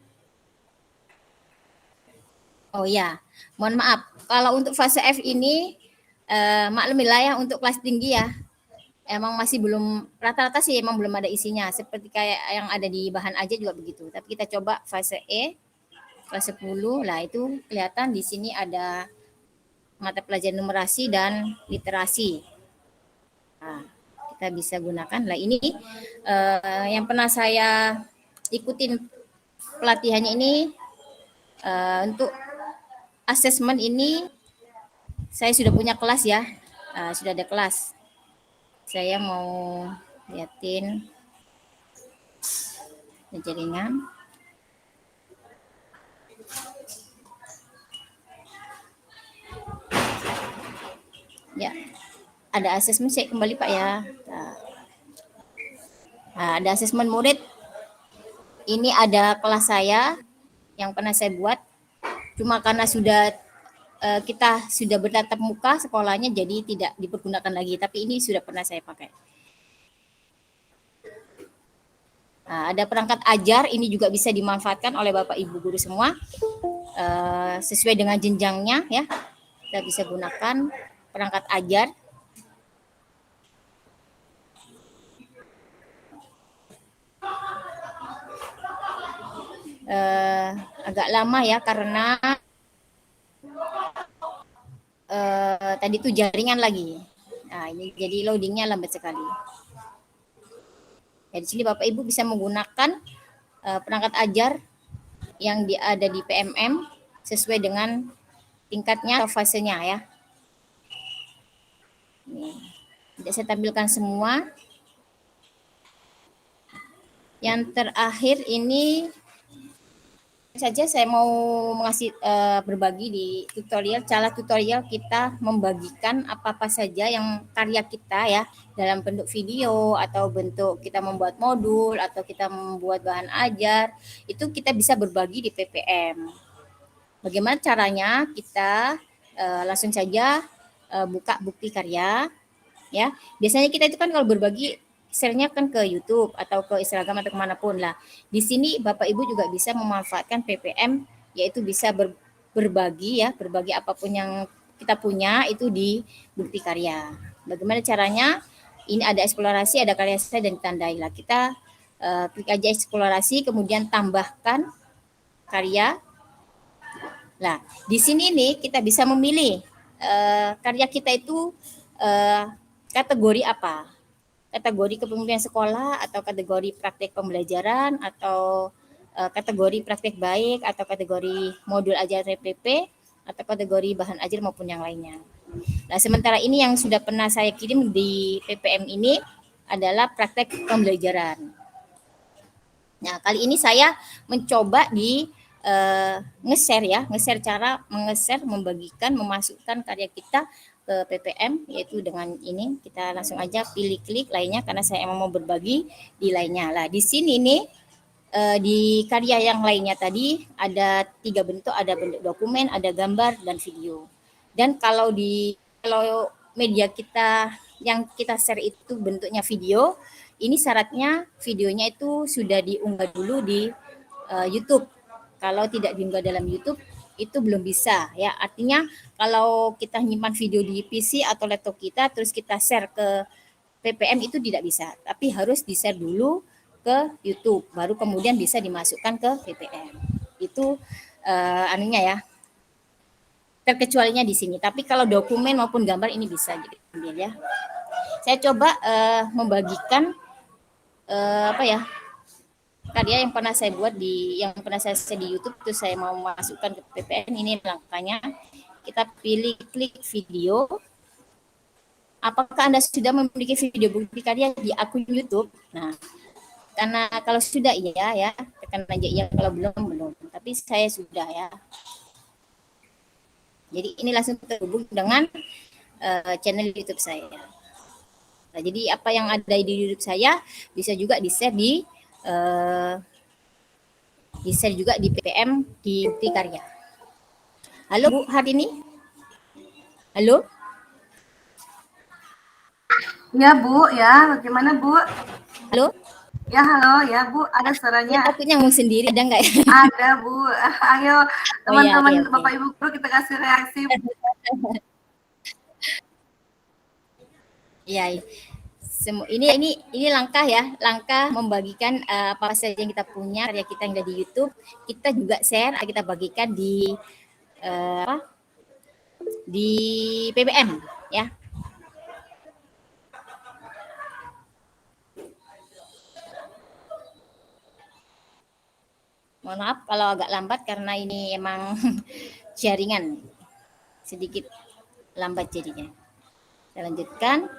Oh ya, mohon maaf. Kalau untuk fase F ini maklumilah ya untuk kelas tinggi ya. Emang masih belum, rata-rata sih emang belum ada isinya. Seperti kayak yang ada di bahan aja juga begitu. Tapi kita coba fase E, kelas 10. Lah itu kelihatan di sini ada mata pelajaran numerasi dan literasi. Nah, kita bisa gunakan. Lah ini yang pernah saya ikutin pelatihannya ini untuk asesmen ini saya sudah punya kelas ya, sudah ada kelas. Saya mau liatin jaringan. Ya, ada asesmen saya kembali Pak ya. Nah, ada asesmen murid. Ini ada kelas saya yang pernah saya buat. Cuma karena kita sudah bertatap muka sekolahnya jadi tidak dipergunakan lagi. Tapi ini sudah pernah saya pakai. Nah, ada perangkat ajar, ini juga bisa dimanfaatkan oleh Bapak Ibu guru semua. Sesuai dengan jenjangnya ya. Kita bisa gunakan perangkat ajar. Agak lama ya karena tadi itu jaringan lagi. Nah, ini jadi loadingnya lambat sekali. Ya, di sini Bapak Ibu bisa menggunakan perangkat ajar yang ada di PMM sesuai dengan tingkatnya atau fasenya ya. Ini tidak saya tampilkan semua. Yang terakhir ini saja saya mau mengasih berbagi di cara tutorial kita membagikan apa-apa saja yang karya kita ya dalam bentuk video atau bentuk kita membuat modul atau kita membuat bahan ajar itu kita bisa berbagi di PPM. Bagaimana caranya? Kita langsung saja buka bukti karya ya. Biasanya kita itu kan kalau berbagi share-nya kan ke YouTube atau ke Instagram atau kemanapun lah. Di sini Bapak Ibu juga bisa memanfaatkan PPM, yaitu bisa berbagi ya, berbagi apapun yang kita punya itu di bukti karya. Bagaimana caranya? Ini ada eksplorasi, ada karya saya dan ditandai lah. Kita klik aja eksplorasi, kemudian tambahkan karya. Nah, di sini nih kita bisa memilih karya kita itu kategori apa. Kategori kepemimpinan sekolah atau kategori praktek pembelajaran atau kategori praktek baik atau kategori modul ajar TPP atau kategori bahan ajar maupun yang lainnya. Nah, sementara ini yang sudah pernah saya kirim di PPM ini adalah praktek pembelajaran. Nah, kali ini saya mencoba di nge-share cara menge-share, membagikan, memasukkan karya kita ke PPM, yaitu dengan ini kita langsung aja pilih klik lainnya karena saya emang mau berbagi di lainnya. Lah di sini nih di karya yang lainnya tadi ada 3 bentuk, ada bentuk dokumen, ada gambar dan video. Dan kalau media kita yang kita share itu bentuknya video, ini syaratnya videonya itu sudah diunggah dulu di YouTube. Kalau tidak diunggah dalam YouTube itu belum bisa ya. Artinya kalau kita nyimpan video di PC atau laptop kita terus kita share ke PPM itu tidak bisa, tapi harus di-share dulu ke YouTube baru kemudian bisa dimasukkan ke PPM. Itu anunya ya. Terkecualinya di sini. Tapi kalau dokumen maupun gambar ini bisa diambil ya. Saya coba membagikan karya yang pernah saya buat yang pernah saya share di YouTube, terus saya mau masukkan ke PPM. Ini langkahnya. Kita pilih klik video. Apakah Anda sudah memiliki video bukti karya di akun YouTube? Nah, karena kalau sudah iya ya, tekan aja iya, kalau belum. Tapi saya sudah ya. Jadi ini langsung terhubung dengan channel YouTube saya. Nah, jadi apa yang ada di YouTube saya bisa juga di-share di-share juga di PPM di bukti karya. Halo Bu Hartini? Halo? Ya Bu, ya bagaimana Bu? Halo? Ya halo, ya Bu, ada Ya, suaranya. takutnya ngomong sendiri, ada nggak ya? Ada Bu, ayo teman-teman oke. Bapak Ibu guru kita kasih reaksi. Iya, ini langkah ya, langkah membagikan apa saja yang kita punya, karya kita yang ada di YouTube, kita juga share, kita bagikan di di PPM ya. Mohon maaf kalau agak lambat karena ini emang jaringan sedikit lambat jadinya. Saya lanjutkan.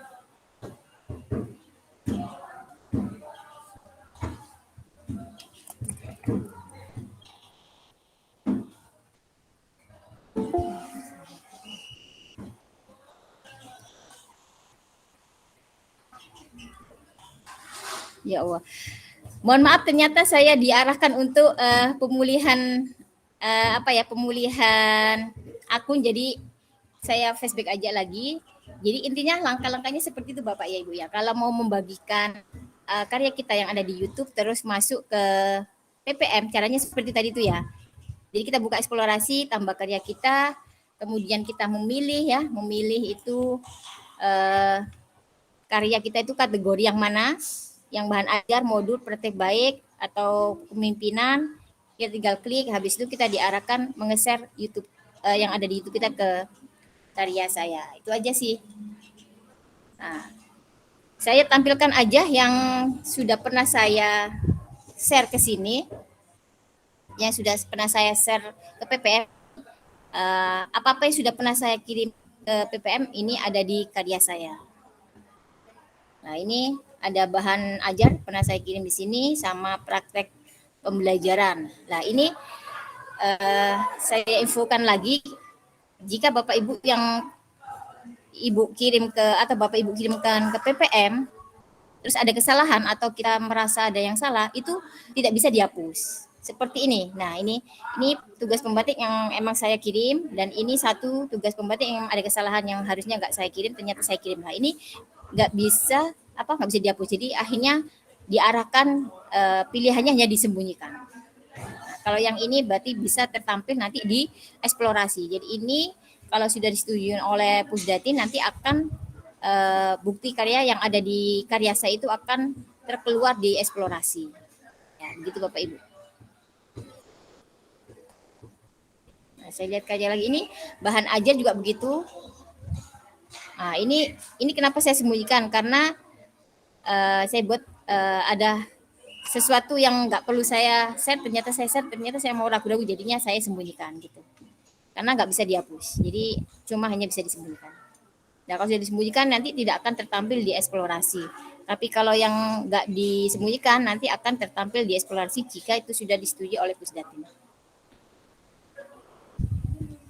Ya Allah. Mohon maaf ternyata saya diarahkan untuk pemulihan pemulihan akun, jadi saya flashback aja lagi. Jadi intinya langkah-langkahnya seperti itu Bapak ya Ibu ya. Kalau mau membagikan karya kita yang ada di YouTube terus masuk ke PPM, caranya seperti tadi itu ya. Jadi kita buka eksplorasi, tambah karya kita, kemudian kita memilih itu karya kita itu kategori yang mana, yang bahan ajar, modul, praktek baik, atau kepemimpinan. Kita tinggal klik, habis itu kita diarahkan menge-share YouTube yang ada di YouTube kita ke karya saya. Itu aja sih. Nah, saya tampilkan aja yang sudah pernah saya share ke sini, yang sudah pernah saya share ke PPM. Apa-apa yang sudah pernah saya kirim ke PPM ini ada di karya saya. Nah, ini ada bahan ajar pernah saya kirim di sini sama praktek pembelajaran. Nah, ini saya infokan lagi, jika Bapak Ibu yang Ibu kirim atau Bapak Ibu kirimkan ke PPM, terus ada kesalahan atau kita merasa ada yang salah, itu tidak bisa dihapus. Seperti ini. Nah, ini tugas pembatik yang emang saya kirim, dan ini satu tugas pembatik yang ada kesalahan yang harusnya nggak saya kirim, ternyata saya kirim. Nah, ini nggak bisa dihapus. Jadi akhirnya diarahkan pilihannya hanya disembunyikan. Nah, kalau yang ini berarti bisa tertampil nanti di eksplorasi. Jadi ini kalau sudah disetujui oleh Pusdatin, nanti akan bukti karya yang ada di karya saya itu akan terkeluar di eksplorasi. Ya, begitu Bapak Ibu. Nah, saya lihat karya lagi, ini bahan ajar juga begitu. Nah, ini kenapa saya sembunyikan, karena saya buat ada sesuatu yang nggak perlu saya share, ternyata saya mau ragu-ragu, jadinya saya sembunyikan gitu. Karena nggak bisa dihapus, jadi cuma hanya bisa disembunyikan. Nah, kalau sudah disembunyikan nanti tidak akan tertampil di eksplorasi. Tapi kalau yang nggak disembunyikan nanti akan tertampil di eksplorasi jika itu sudah disetujui oleh Pusdatin.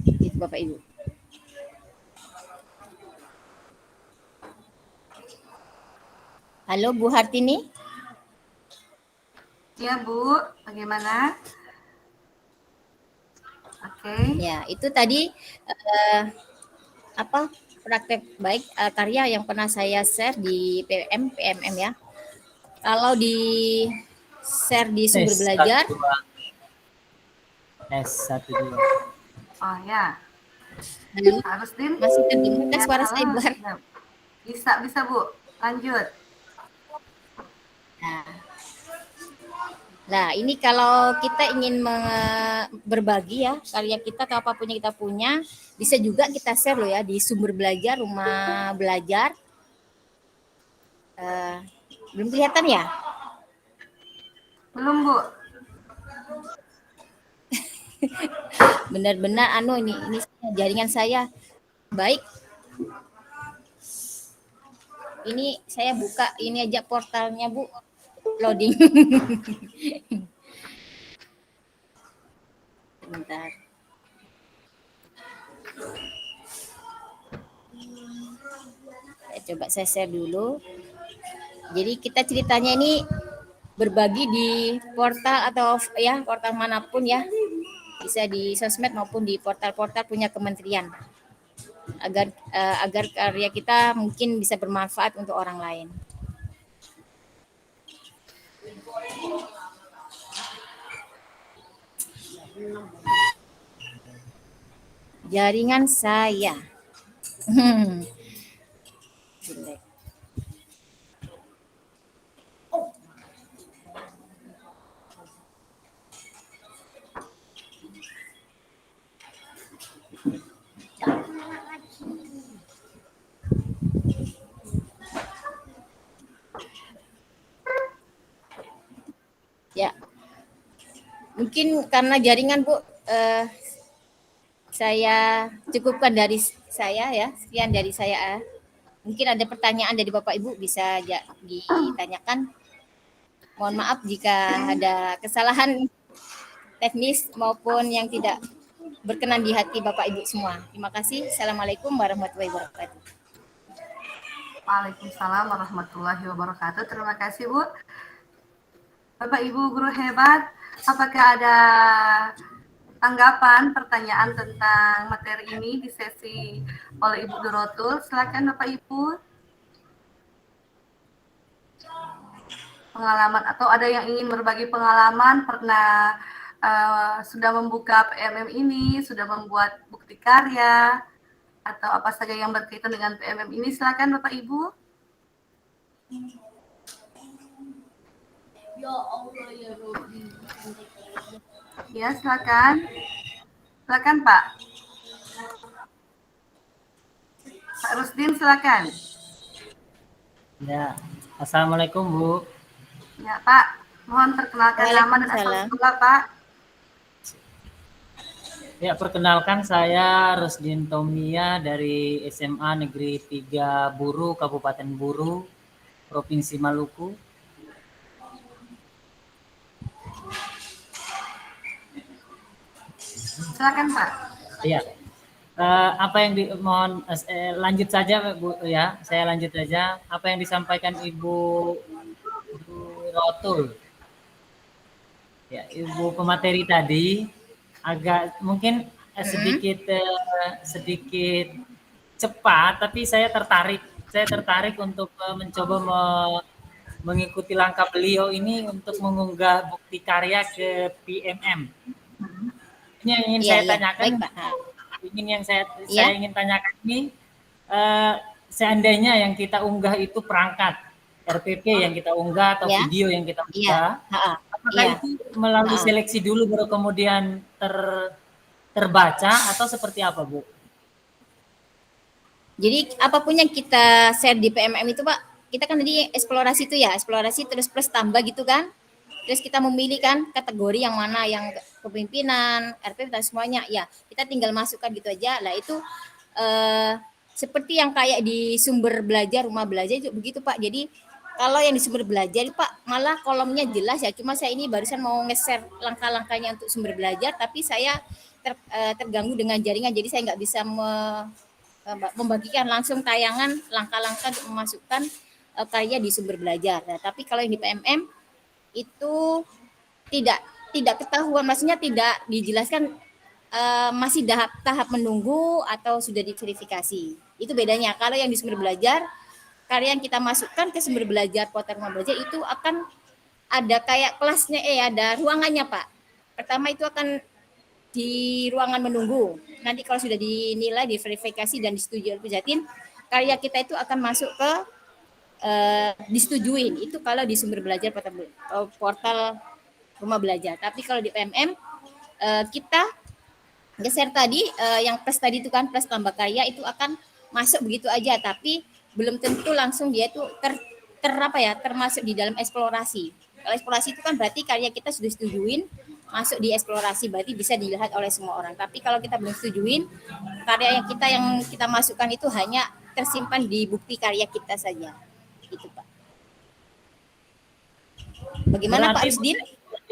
Gitu Bapak Ibu. Halo Bu Hartini. Ya Bu, bagaimana? Oke. Ya, itu tadi praktek baik karya yang pernah saya share di PMM ya. Kalau di share di sumber belajar S12. Oh ya. Halo? Harus Din. Masih terdengar Ya, suara halo. saya Bu? Bisa Bu. Lanjut. Nah, ini kalau kita ingin berbagi ya karya kita atau apapun yang kita punya, bisa juga kita share loh ya di sumber belajar, rumah belajar. Belum kelihatan ya? Belum, Bu. Benar-benar ini jaringan saya baik. Ini saya buka ini aja portalnya, Bu. Loading. Bentar. Coba saya share dulu. Jadi kita ceritanya ini berbagi di portal atau ya portal manapun ya. Bisa di sosmed maupun di portal-portal punya kementerian. Agar karya kita mungkin bisa bermanfaat untuk orang lain. Jaringan saya. Jelek. Ya, mungkin karena jaringan Bu, saya cukupkan dari saya ya, sekian dari saya. Mungkin ada pertanyaan dari Bapak Ibu bisa ditanyakan. Mohon maaf jika ada kesalahan teknis maupun yang tidak berkenan di hati Bapak Ibu semua. Terima kasih. Assalamualaikum warahmatullahi wabarakatuh. Waalaikumsalam warahmatullahi wabarakatuh. Terima kasih, Bu. Bapak Ibu guru hebat, apakah ada tanggapan, pertanyaan tentang materi ini di sesi oleh Ibu Durotul? Silakan Bapak Ibu. Pengalaman atau ada yang ingin berbagi pengalaman pernah sudah membuka PMM ini, sudah membuat bukti karya atau apa saja yang berkaitan dengan PMM ini? Silakan Bapak Ibu. Ya Allah ya Rabbi. Ya, silakan. Silakan Pak. Pak Rusdin, silakan. Ya, Assalamualaikum Bu. Ya Pak, mohon perkenalkan nama dan asal sekolah Pak. Ya, perkenalkan saya Rusdin Tomia dari SMA Negeri 3 Buru, Kabupaten Buru, Provinsi Maluku. Silakan Pak. Iya. Apa yang mohon lanjut saja Bu ya. Saya lanjut saja. Apa yang disampaikan Ibu Rotul. Ya, Ibu pemateri tadi agak mungkin sedikit cepat, tapi saya tertarik untuk mencoba mengikuti langkah beliau ini untuk mengunggah bukti karya ke PMM. Ini yang ingin saya tanyakan. Baik, saya ingin tanyakan ini, seandainya yang kita unggah itu perangkat RPP yang kita unggah atau video yang kita unggah, apakah itu melalui seleksi dulu baru kemudian terbaca atau seperti apa, Bu? Jadi apapun yang kita share di PMM itu Pak, kita kan tadi eksplorasi itu ya, eksplorasi terus plus tambah gitu kan. Terus kita memilih kan kategori yang mana, yang kepemimpinan, RP dan semuanya. Ya, kita tinggal masukkan gitu aja. Lah itu seperti yang kayak di sumber belajar, rumah belajar itu begitu Pak. Jadi kalau yang di sumber belajar Pak, malah kolomnya jelas ya. Cuma saya ini barusan mau nge-share langkah-langkahnya untuk sumber belajar, tapi saya terganggu dengan jaringan. Jadi saya nggak bisa membagikan langsung tayangan langkah-langkah untuk memasukkan karya di sumber belajar. Nah, tapi kalau yang di PMM itu tidak ketahuan, maksudnya tidak dijelaskan masih tahap menunggu atau sudah diverifikasi. Itu bedanya. Kalau yang di sumber belajar, karya yang kita masukkan ke sumber belajar portal rumah belajar itu akan ada kayak kelasnya, ada ruangannya Pak. Pertama itu akan di ruangan menunggu. Nanti kalau sudah dinilai, diverifikasi dan disetujui oleh Pejatin, karya kita itu akan masuk ke disetujuin. Itu kalau di sumber belajar portal rumah belajar. Tapi kalau di PMM kita geser tadi yang plus tadi itu kan plus tambah karya itu akan masuk begitu aja, tapi belum tentu langsung dia itu termasuk di dalam eksplorasi. Kalau eksplorasi itu kan berarti karya kita sudah setujuin masuk di eksplorasi, berarti bisa dilihat oleh semua orang. Tapi kalau kita belum setujuin, karya yang kita masukkan itu hanya tersimpan di bukti karya kita saja. Gitu, Pak. Bagaimana Pak Berarti, Rusdin?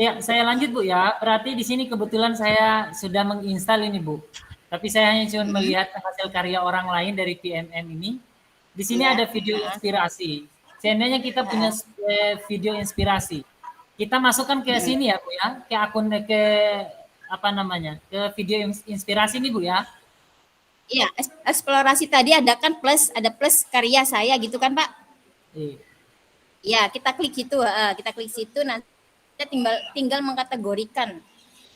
Ya, saya lanjut Bu ya. Berarti di sini kebetulan saya sudah menginstal ini Bu. Tapi saya hanya cuma melihat hasil karya orang lain dari PMM ini. Di sini ada video inspirasi. Seandainya kita punya video inspirasi, kita masukkan ke sini ya Bu ya, ke akun ke apa namanya, ke video inspirasi ini Bu ya. Iya, eksplorasi tadi ada kan ada plus karya saya gitu kan Pak? Iya, kita klik itu, kita klik situ, nanti kita tinggal mengkategorikan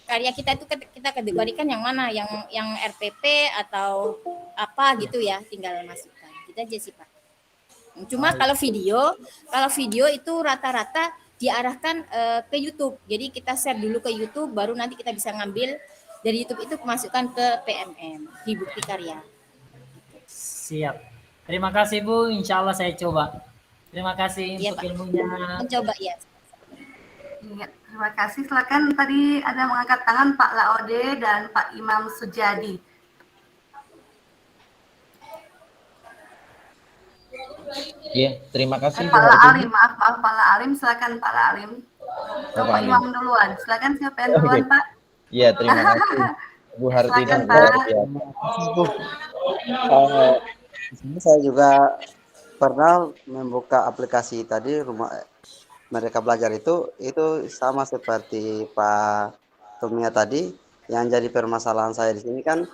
karya kita itu, kita kategorikan yang mana, yang RPP atau apa gitu ya, tinggal masukkan. Gitu aja sih Pak. Cuma kalau video itu rata-rata diarahkan ke YouTube. Jadi kita share dulu ke YouTube, baru nanti kita bisa ngambil dari YouTube itu masukkan ke PMM di bukti karya. Siap. Terima kasih Bu, insya Allah saya coba. Terima kasih untuk ilmunya. Mencoba ya. Iya, terima kasih. Silakan, tadi ada mengangkat tangan Pak Laode dan Pak Imam Sujadi. Iya, terima kasih. Pak Laalim, maaf Pak Laalim, silakan Pak Laalim. Pak Imam duluan, silakan siapa yang duluan Pak? Iya, terima kasih Bu Hartina. Di sini saya juga pernah membuka aplikasi tadi rumah Merdeka Belajar itu sama seperti Pak Tumia tadi. Yang jadi permasalahan saya di sini kan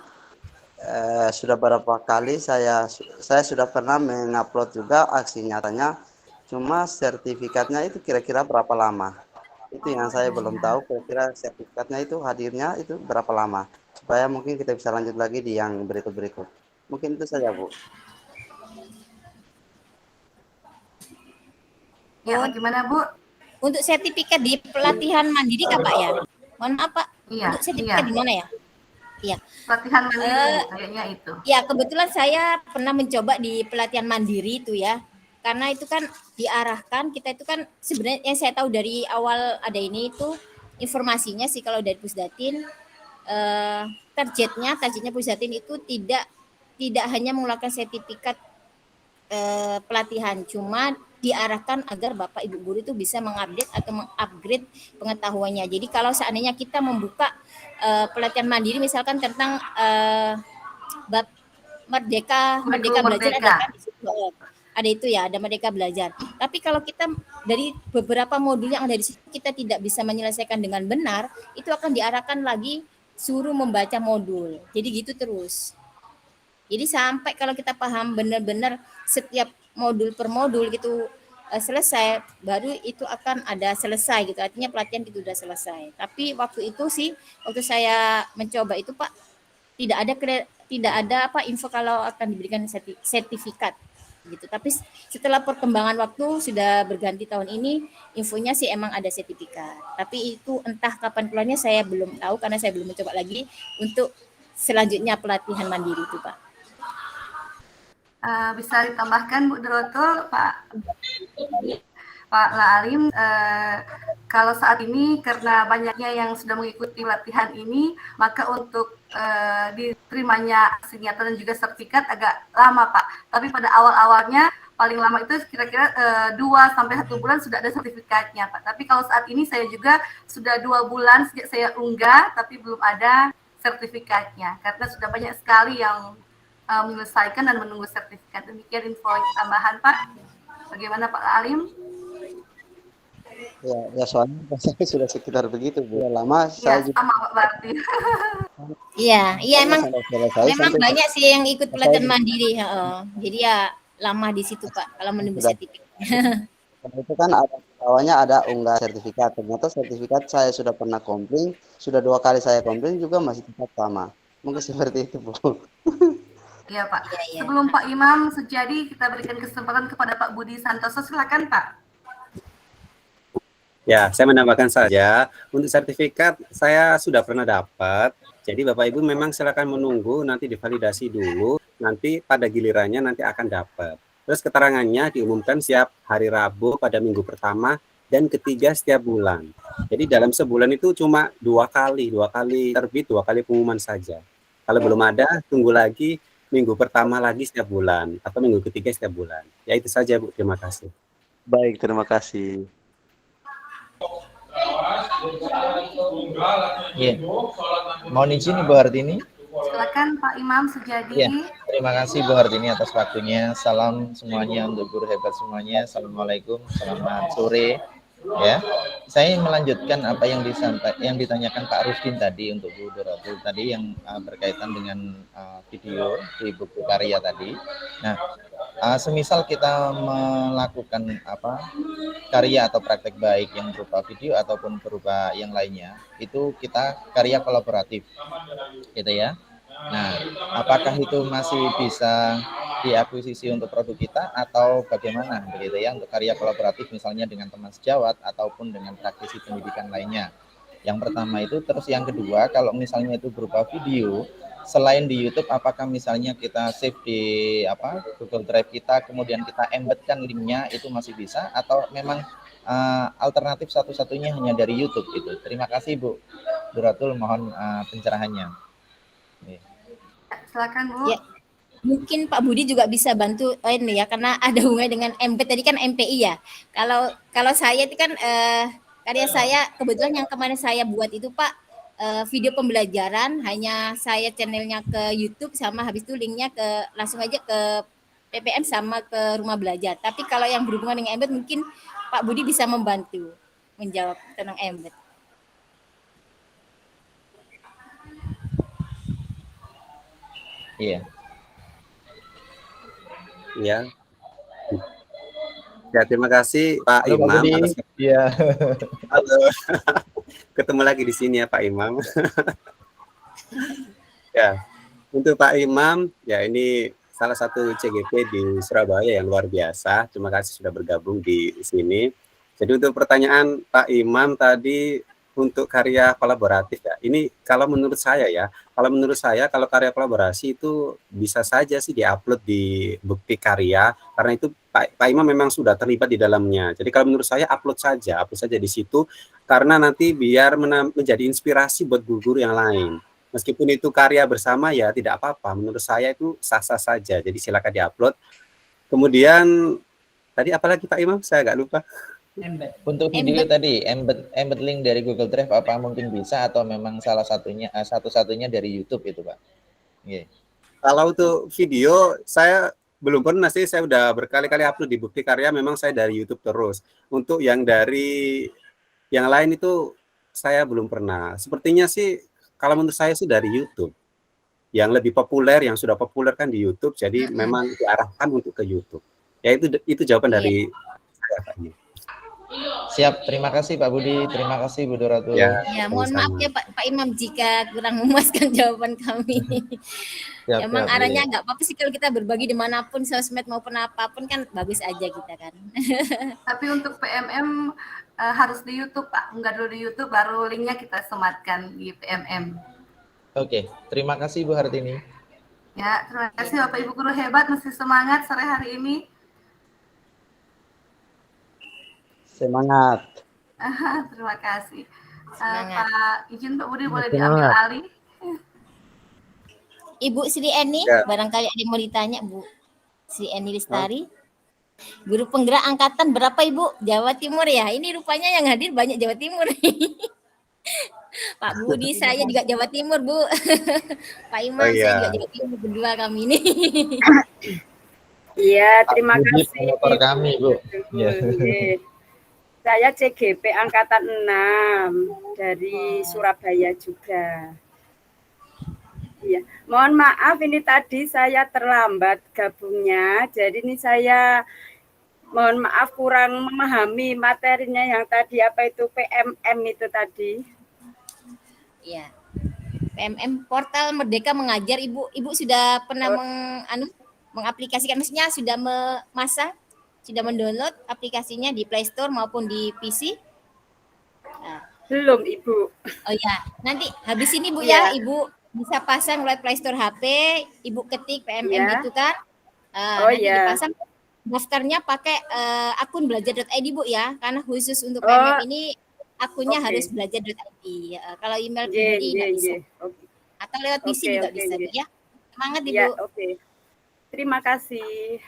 sudah beberapa kali saya sudah pernah mengupload juga aksi nyatanya, cuma sertifikatnya itu kira-kira berapa lama, itu yang saya belum tahu, kira-kira sertifikatnya itu hadirnya itu berapa lama, supaya mungkin kita bisa lanjut lagi di yang berikut-berikut. Mungkin itu saja Bu. Ya, gimana Bu? Untuk sertifikat di pelatihan mandiri Kak Pak ya? Mohon maaf Pak, Iya, untuk sertifikat di mana ya? Iya. Pelatihan mandiri kayaknya itu. Ya, kebetulan saya pernah mencoba di pelatihan mandiri itu ya. Karena itu kan diarahkan, kita itu kan sebenarnya yang saya tahu dari awal ada ini itu informasinya sih kalau dari Pusdatin targetnya Pusdatin itu tidak hanya mengeluarkan sertifikat pelatihan, cuma diarahkan agar Bapak Ibu guru itu bisa mengupdate atau mengupgrade pengetahuannya. Jadi kalau seandainya kita membuka pelatihan mandiri misalkan tentang Merdeka Belajar ada kan di situ. Ada itu ya, ada Merdeka Belajar. Tapi kalau kita dari beberapa modul yang ada di situ kita tidak bisa menyelesaikan dengan benar, itu akan diarahkan lagi suruh membaca modul. Jadi gitu terus. Jadi sampai kalau kita paham benar-benar setiap modul per modul gitu selesai, baru itu akan ada selesai gitu. Artinya pelatihan itu sudah selesai. Tapi waktu itu sih, waktu saya mencoba itu Pak, tidak ada info kalau akan diberikan sertifikat gitu. Tapi setelah perkembangan waktu sudah berganti tahun ini, infonya sih emang ada sertifikat. Tapi itu entah kapan keluarnya saya belum tahu karena saya belum mencoba lagi untuk selanjutnya pelatihan mandiri itu Pak. Bisa ditambahkan Bu Drotul, Pak Laalim, kalau saat ini karena banyaknya yang sudah mengikuti latihan ini, maka untuk diterimanya aksi nyata dan juga sertifikat agak lama Pak. Tapi pada awal-awalnya paling lama itu kira-kira 2-1 bulan sudah ada sertifikatnya Pak. Tapi kalau saat ini saya juga sudah 2 bulan sejak saya unggah, tapi belum ada sertifikatnya karena sudah banyak sekali yang menyelesaikan dan menunggu sertifikat. Demikian info tambahan Pak. Bagaimana Pak Alim? Ya soalnya saya sudah sekitar begitu Bu. Lama saya ya, juga. Sama Pak berarti. Iya emang banyak sih yang ikut pelatihan mandiri. Jadi ya lama di situ Pak kalau menunggu sertifikat. Itu kan awalnya ada unggah sertifikat. Ternyata sertifikat saya sudah pernah komplain, sudah 2 kali saya komplain juga masih tetap sama. Mungkin seperti itu Bu. Iya Pak. Ya. Sebelum Pak Imam Sujadi, kita berikan kesempatan kepada Pak Budi Santoso. Silakan Pak. Ya, saya menambahkan saja, untuk sertifikat saya sudah pernah dapat. Jadi Bapak Ibu memang silakan menunggu, nanti divalidasi dulu, nanti pada gilirannya nanti akan dapat. Terus keterangannya diumumkan setiap hari Rabu pada minggu pertama dan ketiga setiap bulan. Jadi dalam sebulan itu cuma dua kali terbit, 2 kali pengumuman saja. Kalau belum ada, tunggu lagi minggu pertama lagi setiap bulan atau minggu ketiga setiap bulan. Ya itu saja Bu, terima kasih. Baik, terima kasih. Iya. Mohon izin Ibu Hartini. Silakan Pak Imam Sujadi. Iya, terima kasih Bu Hartini atas waktunya. Salam semuanya untuk guru hebat semuanya. Assalamualaikum, selamat sore. Ya, saya melanjutkan apa yang ditanyakan Pak Rusdin tadi untuk Bu Dorotul tadi yang berkaitan dengan video di buku karya tadi. Nah, semisal kita melakukan karya atau praktek baik yang berupa video ataupun berupa yang lainnya, itu kita karya kolaboratif, gitu ya. Nah, apakah itu masih bisa diakuisisi untuk produk kita atau bagaimana begitu ya untuk karya kolaboratif misalnya dengan teman sejawat ataupun dengan praktisi pendidikan lainnya. Yang pertama itu, terus yang kedua kalau misalnya itu berupa video selain di YouTube, apakah misalnya kita save di Google Drive kita kemudian kita embedkan linknya, itu masih bisa atau memang alternatif satu-satunya hanya dari YouTube itu. Terima kasih Bu Duratul, mohon pencerahannya. Silakan Bu. Ya, mungkin Pak Budi juga bisa bantu ini ya, karena ada hubungannya dengan embed tadi kan MPI ya. Kalau saya itu kan karya saya kebetulan yang kemarin saya buat itu Pak, video pembelajaran, hanya saya channelnya ke YouTube sama habis itu linknya langsung aja ke PPM sama ke rumah belajar. Tapi kalau yang berhubungan dengan embed mungkin Pak Budi bisa membantu menjawab tentang embed. Iya. Ya. Ya, terima kasih Pak Halo, Imam. Pak Budi. Iya. Halo. Ketemu lagi di sini ya Pak Imam. Ya, untuk Pak Imam, ya ini salah satu CGP di Surabaya yang luar biasa. Terima kasih sudah bergabung di sini. Jadi untuk pertanyaan Pak Imam tadi untuk karya kolaboratif ya, ini kalau menurut saya kalau karya kolaborasi itu bisa saja sih diupload di bukti karya, karena itu Pak Imam memang sudah terlibat di dalamnya. Jadi kalau menurut saya upload saja di situ, karena nanti biar menjadi inspirasi buat guru-guru yang lain. Meskipun itu karya bersama ya tidak apa-apa, menurut saya itu sah-sah saja. Jadi silakan diupload. Kemudian tadi apalagi Pak Imam? Saya agak lupa. Untuk video tadi embed link dari Google Drive apa mungkin bisa atau memang salah satunya satu-satunya dari YouTube itu Pak? Yeah. Kalau untuk video saya belum pernah sih, saya udah berkali-kali upload di bukti karya, memang saya dari YouTube terus. Untuk yang dari yang lain itu saya belum pernah. Sepertinya sih kalau menurut saya sih dari YouTube. Yang lebih populer, yang sudah populer kan di YouTube, jadi memang diarahkan untuk ke YouTube. Ya itu jawaban dari saya Pak. Siap, terima kasih Pak Budi, terima kasih Bu Doratul. Ya, mohon maaf ya Pak Imam jika kurang memuaskan jawaban kami. Emang arahnya nggak apa-apa sih kalau kita berbagi dimanapun, sosmed maupun apapun kan bagus aja kita kan. Tapi untuk PMM harus di YouTube Pak, enggak dulu di YouTube baru linknya kita sematkan di PMM. Oke, terima kasih Bu Hartini. Ya, terima kasih Bapak Ibu guru hebat, masih semangat sore hari ini. Semangat. Terima kasih. Pak izin Pak Budi boleh diambil alih. Ibu Sri Eni, barangkali ada yang mau ditanya Bu. Sri Eni Lestari. Guru penggerak angkatan berapa Ibu? Jawa Timur ya. Ini rupanya yang hadir banyak Jawa Timur. Pak Budi saya juga Jawa Timur Bu. Pak Imam saya juga Jawa Timur, berdua kami ini. Iya, terima kasih. Promotor kami Bu. Ya. Saya CGP Angkatan 6 dari Surabaya juga. Iya, mohon maaf ini tadi saya terlambat gabungnya. Jadi ini saya mohon maaf kurang memahami materinya yang tadi apa itu PMM itu tadi. Iya. PMM Portal Merdeka Mengajar Ibu sudah pernah mengaplikasikan, maksudnya sudah memasang, sudah mendownload aplikasinya di Play Store maupun di PC? Nah. Belum Ibu. Oh ya, nanti habis ini Bu ya, Ibu bisa pasang melalui Play Store HP, Ibu ketik PMM gitu kan. Nanti dipasang daftarnya pakai akun belajar.id Bu ya, karena khusus untuk Oh, PMM ini akunnya oke. harus belajar.id. Kalau email Nggih, pribadi nggih, nggak bisa. nggih. Oke. Atau lewat PC Oke, juga oke, bisa Bu nggih. ya. Semangat Iya, Ibu. oke. Terima kasih.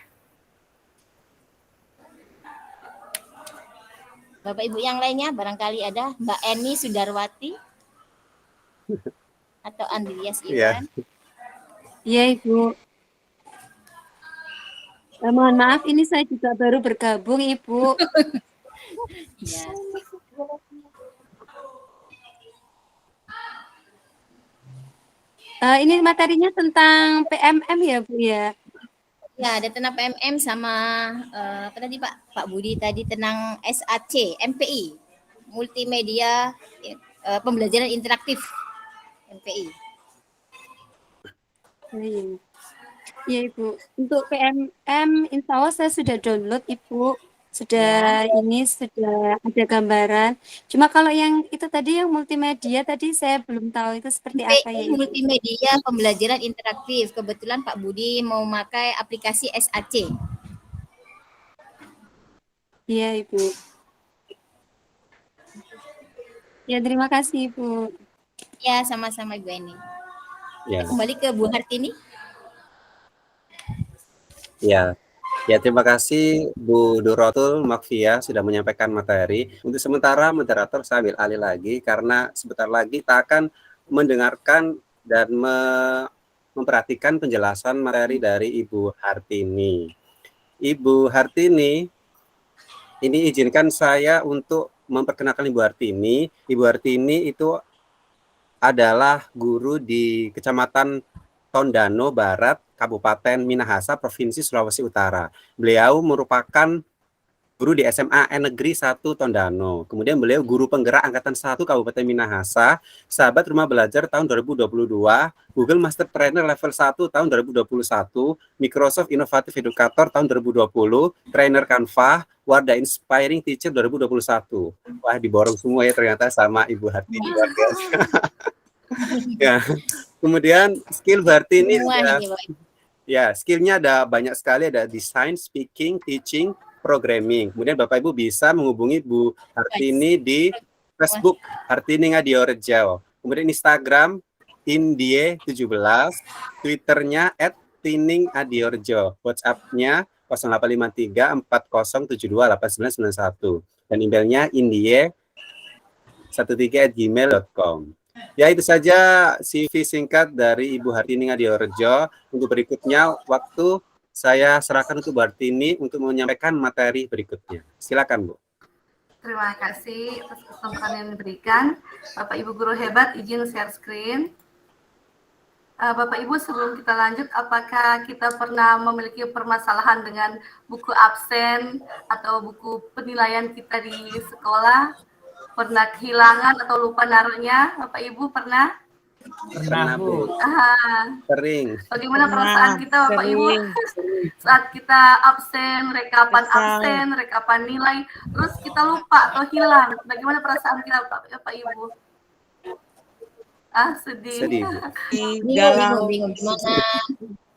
Bapak Ibu yang lainnya barangkali ada Mbak Eni Sudarwati atau Andreas Iya. Iwan. Iya, Ibu. Mohon maaf, ini saya juga baru bergabung, Ibu. Ya. Ini materinya tentang PMM ya, Bu ya? Ya, ada tentang PMM sama apa tadi Pak Budi tadi tentang SAC, MPI, multimedia pembelajaran interaktif, MPI. Iya. Iya, Ibu. Untuk PMM, insya Allah saya sudah download, Ibu. Sudah sudah ada gambaran. Cuma kalau yang itu tadi yang multimedia tadi saya belum tahu itu seperti apa ya, MPI Ibu. multimedia pembelajaran interaktif. Kebetulan Pak Budi mau pakai aplikasi SAC. Iya, Ibu. Ya, terima kasih, Ibu. Ya, sama-sama Ibu Eni. Ya. Kita kembali ke Bu Hartini. Ya. Ya, terima kasih Bu Durotul Makfia sudah menyampaikan materi. Untuk sementara moderator saya ambil alih lagi karena sebentar lagi kita akan mendengarkan dan memperhatikan penjelasan materi dari Ibu Hartini. Ibu Hartini, ini izinkan saya untuk memperkenalkan Ibu Hartini. Ibu Hartini itu adalah guru di Kecamatan Tondano Barat, Kabupaten Minahasa, Provinsi Sulawesi Utara. Beliau merupakan guru di SMA Negeri 1 Tondano. Kemudian beliau guru penggerak Angkatan 1 Kabupaten Minahasa, sahabat rumah belajar tahun 2022, Google Master Trainer level 1 tahun 2021, Microsoft Innovative Educator tahun 2020, Trainer Canva, Wardah Inspiring Teacher 2021. Wah, diborong semua ya ternyata sama Ibu Hartini, luar biasa. Ya. Kemudian skill berarti ini ada, ya skillnya ada banyak sekali, ada design, speaking, teaching, programming. Kemudian Bapak Ibu bisa menghubungi Bu Hartini di Facebook Hartini Ngadiorejo. Kemudian Instagram Indie17, Twitternya @tiningadiorejo, WhatsApp-nya 0853 4072 8991 dan emailnya indie13@gmail.com. Ya, itu saja CV singkat dari Ibu Hartini Ngadiorejo. Untuk berikutnya, waktu saya serahkan untuk Bu Hartini untuk menyampaikan materi berikutnya. Silakan, Bu. Terima kasih atas kesempatan yang diberikan. Bapak Ibu guru hebat, izin share screen. Bapak Ibu, sebelum kita lanjut, apakah kita pernah memiliki permasalahan dengan buku absen atau buku penilaian kita di sekolah? Pernah kehilangan atau lupa naruhnya? Bapak Ibu pernah? Pernah, Bu. Sering. Bagaimana perasaan kita, Bapak Ibu, saat kita absen, rekapan nilai, terus kita lupa atau hilang? Bagaimana perasaan kita, Bapak Ibu? Sedih. Bingung gimana?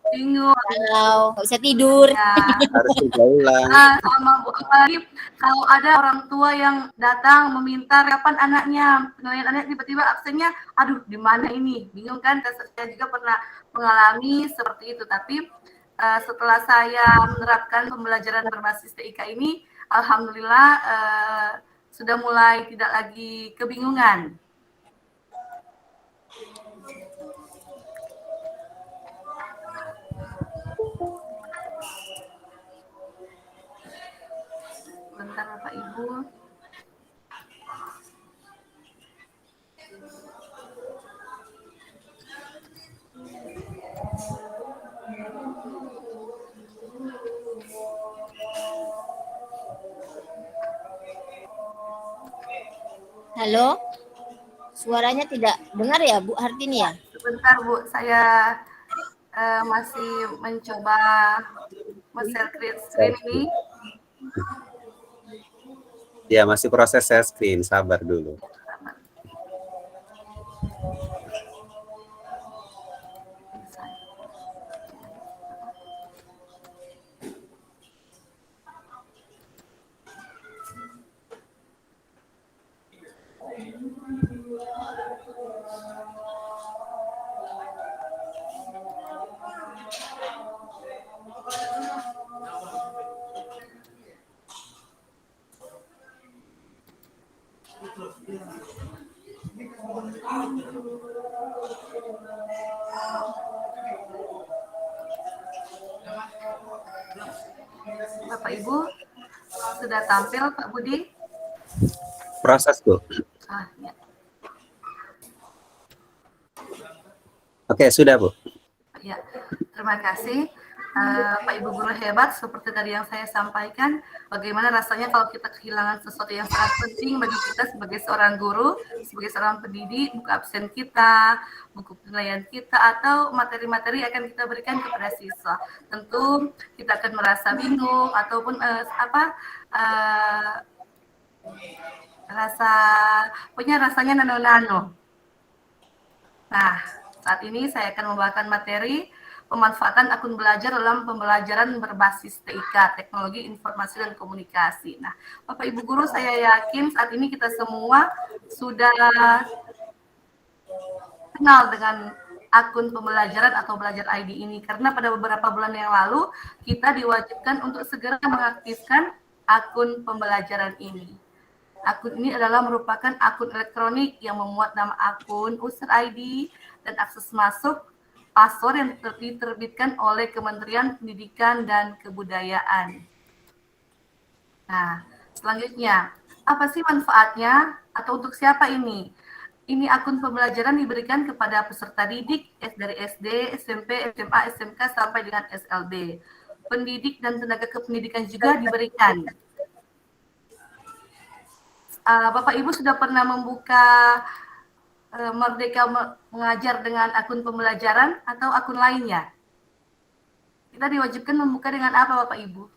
Bingung. Galau, nggak bisa tidur. Ya. Harus ulang. Sama Bu, apalagi kalau ada orang tua yang datang meminta kapan anaknya, penilaian anak tiba-tiba absennya, aduh di mana ini? Bingung kan? Saya juga pernah mengalami seperti itu. Tapi setelah saya menerapkan pembelajaran berbasis TIK ini, alhamdulillah sudah mulai tidak lagi kebingungan. Bentar Bapak Ibu. Halo, suaranya tidak dengar ya Bu Hartini ya? Sebentar Bu, saya masih mencoba share screen ini. Ya, masih proses share screen, sabar dulu. Bapak Ibu sudah tampil, Pak Budi? Proses, Bu. Ya. Oke, sudah, Bu. Ya, terima kasih. Pak Ibu guru hebat, seperti tadi yang saya sampaikan, bagaimana rasanya kalau kita kehilangan sesuatu yang sangat penting bagi kita sebagai seorang guru, sebagai seorang pendidik, buku absen kita, buku penilaian kita, atau materi-materi yang akan kita berikan kepada siswa. Tentu kita akan merasa bingung ataupun rasanya nano-nano. Nah, saat ini saya akan membawakan materi pemanfaatan akun belajar dalam pembelajaran berbasis TIK, Teknologi Informasi dan Komunikasi. Nah, Bapak Ibu Guru, saya yakin saat ini kita semua sudah kenal dengan akun pembelajaran atau belajar ID ini, karena pada beberapa bulan yang lalu kita diwajibkan untuk segera mengaktifkan akun pembelajaran ini. Akun ini adalah merupakan akun elektronik yang memuat nama akun, user ID, dan akses masuk password yang diterbitkan oleh Kementerian Pendidikan dan Kebudayaan. Nah, selanjutnya, apa sih manfaatnya atau untuk siapa ini? Ini akun pembelajaran diberikan kepada peserta didik dari SD, SMP, SMA, SMK sampai dengan SLB. Pendidik dan tenaga kependidikan juga diberikan. Bapak Ibu sudah pernah membuka Merdeka Mengajar dengan akun pembelajaran atau akun lainnya? Kita diwajibkan membuka dengan apa, Bapak Ibu?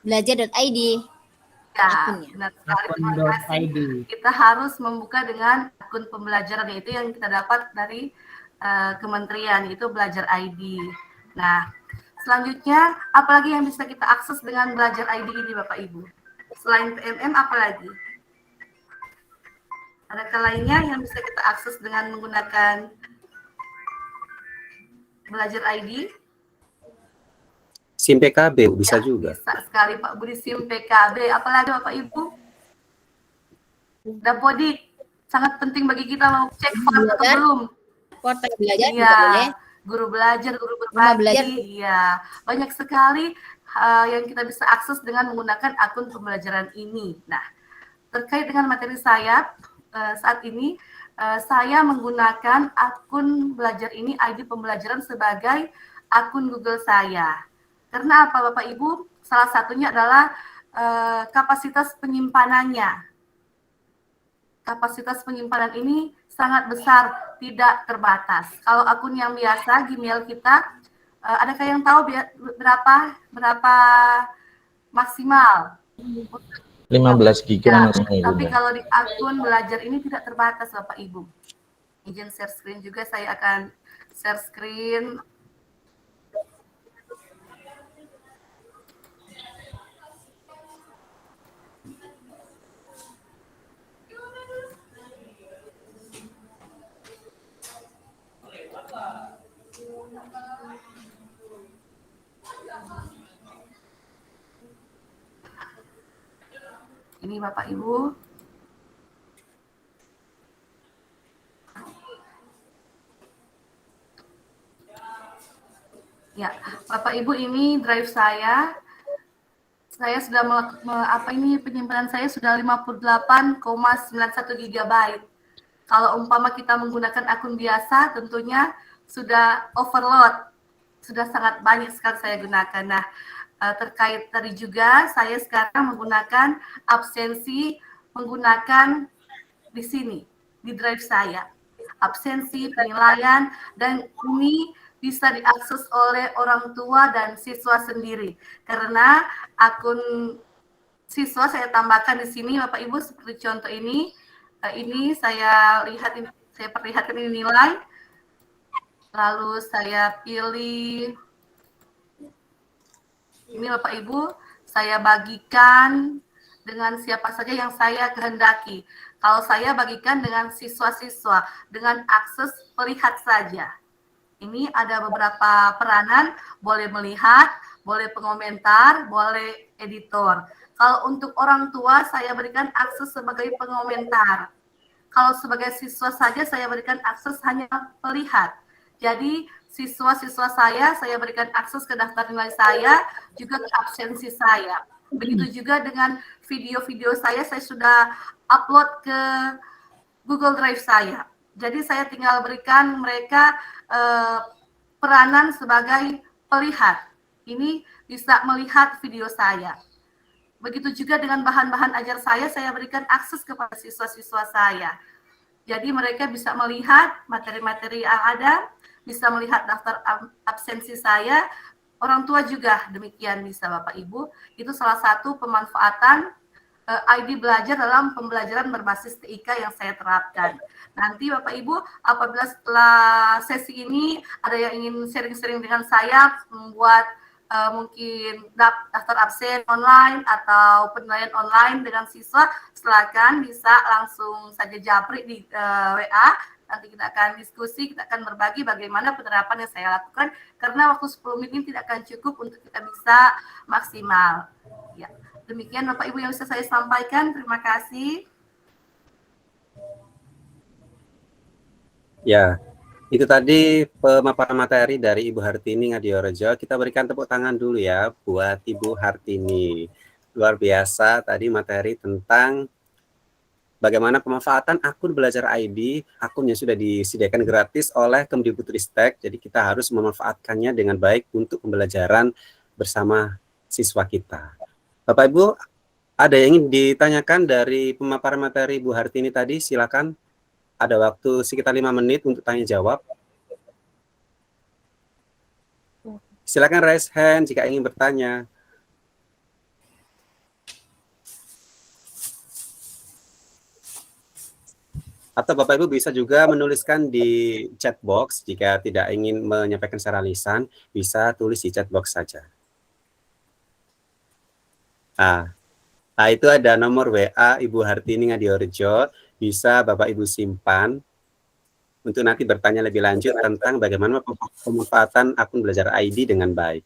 Belajar.id. Ya, benar sekali. Terima kasih. Kita harus membuka dengan akun pembelajaran, yaitu yang kita dapat dari kementerian, yaitu Belajar ID. Nah, selanjutnya, apalagi yang bisa kita akses dengan Belajar ID ini, Bapak Ibu? Selain PMM, apalagi? Adakah lainnya yang bisa kita akses dengan menggunakan Belajar ID? SIM PKB bisa ya, juga. Bisa sekali Pak Budi, SIM PKB. Apalagi Bapak Ibu? Dapodik, sangat penting bagi kita mau cek file atau belum. Portal belajar juga boleh. Guru belajar, guru berbagi. Iya, banyak sekali yang kita bisa akses dengan menggunakan akun pembelajaran ini. Nah, terkait dengan materi saya, saat ini saya menggunakan akun belajar ini, ID pembelajaran sebagai akun Google saya. Karena apa Bapak Ibu? Salah satunya adalah kapasitas penyimpanannya. Kapasitas penyimpanan ini sangat besar, tidak terbatas. Kalau akun yang biasa, Gmail kita, adakah yang tahu berapa maksimal? 15 GB Ya, maksimal. tapi kalau di akun belajar ini tidak terbatas Bapak Ibu. Izin share screen juga, saya akan share screen. Ini Bapak Ibu. Ya, Bapak Ibu, ini drive saya. Saya sudah penyimpanan saya sudah 58,91 GB. Kalau umpama kita menggunakan akun biasa, tentunya sudah overload. Sudah sangat banyak sekali saya gunakan. Nah, terkait tadi juga, saya sekarang menggunakan absensi, menggunakan di sini, di drive saya. Absensi, penilaian, dan ini bisa diakses oleh orang tua dan siswa sendiri. Karena akun siswa saya tambahkan di sini, Bapak Ibu, seperti contoh ini. Ini saya lihat, saya perlihatkan ini nilai. Lalu saya pilih ini Bapak Ibu, saya bagikan dengan siapa saja yang saya kehendaki. Kalau saya bagikan dengan siswa-siswa, dengan akses melihat saja. Ini ada beberapa peranan, boleh melihat, boleh pengomentar, boleh editor. Kalau untuk orang tua, saya berikan akses sebagai pengomentar. kalau sebagai siswa saja saya berikan akses hanya melihat. Jadi siswa-siswa saya berikan akses ke daftar nilai saya, juga ke absensi saya. Begitu juga dengan video-video saya sudah upload ke Google Drive saya. Jadi saya tinggal berikan mereka peranan sebagai pelihat. Ini bisa melihat video saya. Begitu juga dengan bahan-bahan ajar saya berikan akses kepada siswa-siswa saya. Jadi mereka bisa melihat materi-materi yang ada, bisa melihat daftar absensi saya, orang tua juga demikian bisa Bapak Ibu. Itu salah satu pemanfaatan ID belajar dalam pembelajaran berbasis TIK yang saya terapkan. Nanti Bapak Ibu, apabila setelah sesi ini ada yang ingin sharing-sharing dengan saya, membuat mungkin daftar absen online atau penilaian online dengan siswa, silakan bisa langsung saja japri di WA. Nanti kita akan diskusi, kita akan berbagi bagaimana penerapan yang saya lakukan, karena waktu 10 menit ini tidak akan cukup untuk kita bisa maksimal. Ya, demikian Bapak Ibu yang bisa saya sampaikan. Terima kasih. Ya, itu tadi pemaparan materi dari Ibu Hartini Ngadiorejo. Kita berikan tepuk tangan dulu ya buat Ibu Hartini. Luar biasa tadi materi tentang bagaimana pemanfaatan akun Belajar ID, akun yang sudah disediakan gratis oleh Kemdikbudristek. Jadi kita harus memanfaatkannya dengan baik untuk pembelajaran bersama siswa kita. Bapak Ibu, ada yang ingin ditanyakan dari pemaparan materi Ibu Hartini tadi? Silakan. Ada waktu sekitar 5 menit untuk tanya jawab. Silakan raise hand jika ingin bertanya. Atau Bapak Ibu bisa juga menuliskan di chat box jika tidak ingin menyampaikan secara lisan, bisa tulis di chat box saja. Nah, itu ada nomor WA Ibu Hartini Ngadiorejo, bisa Bapak Ibu simpan untuk nanti bertanya lebih lanjut tentang bagaimana pemanfaatan akun Belajar ID dengan baik.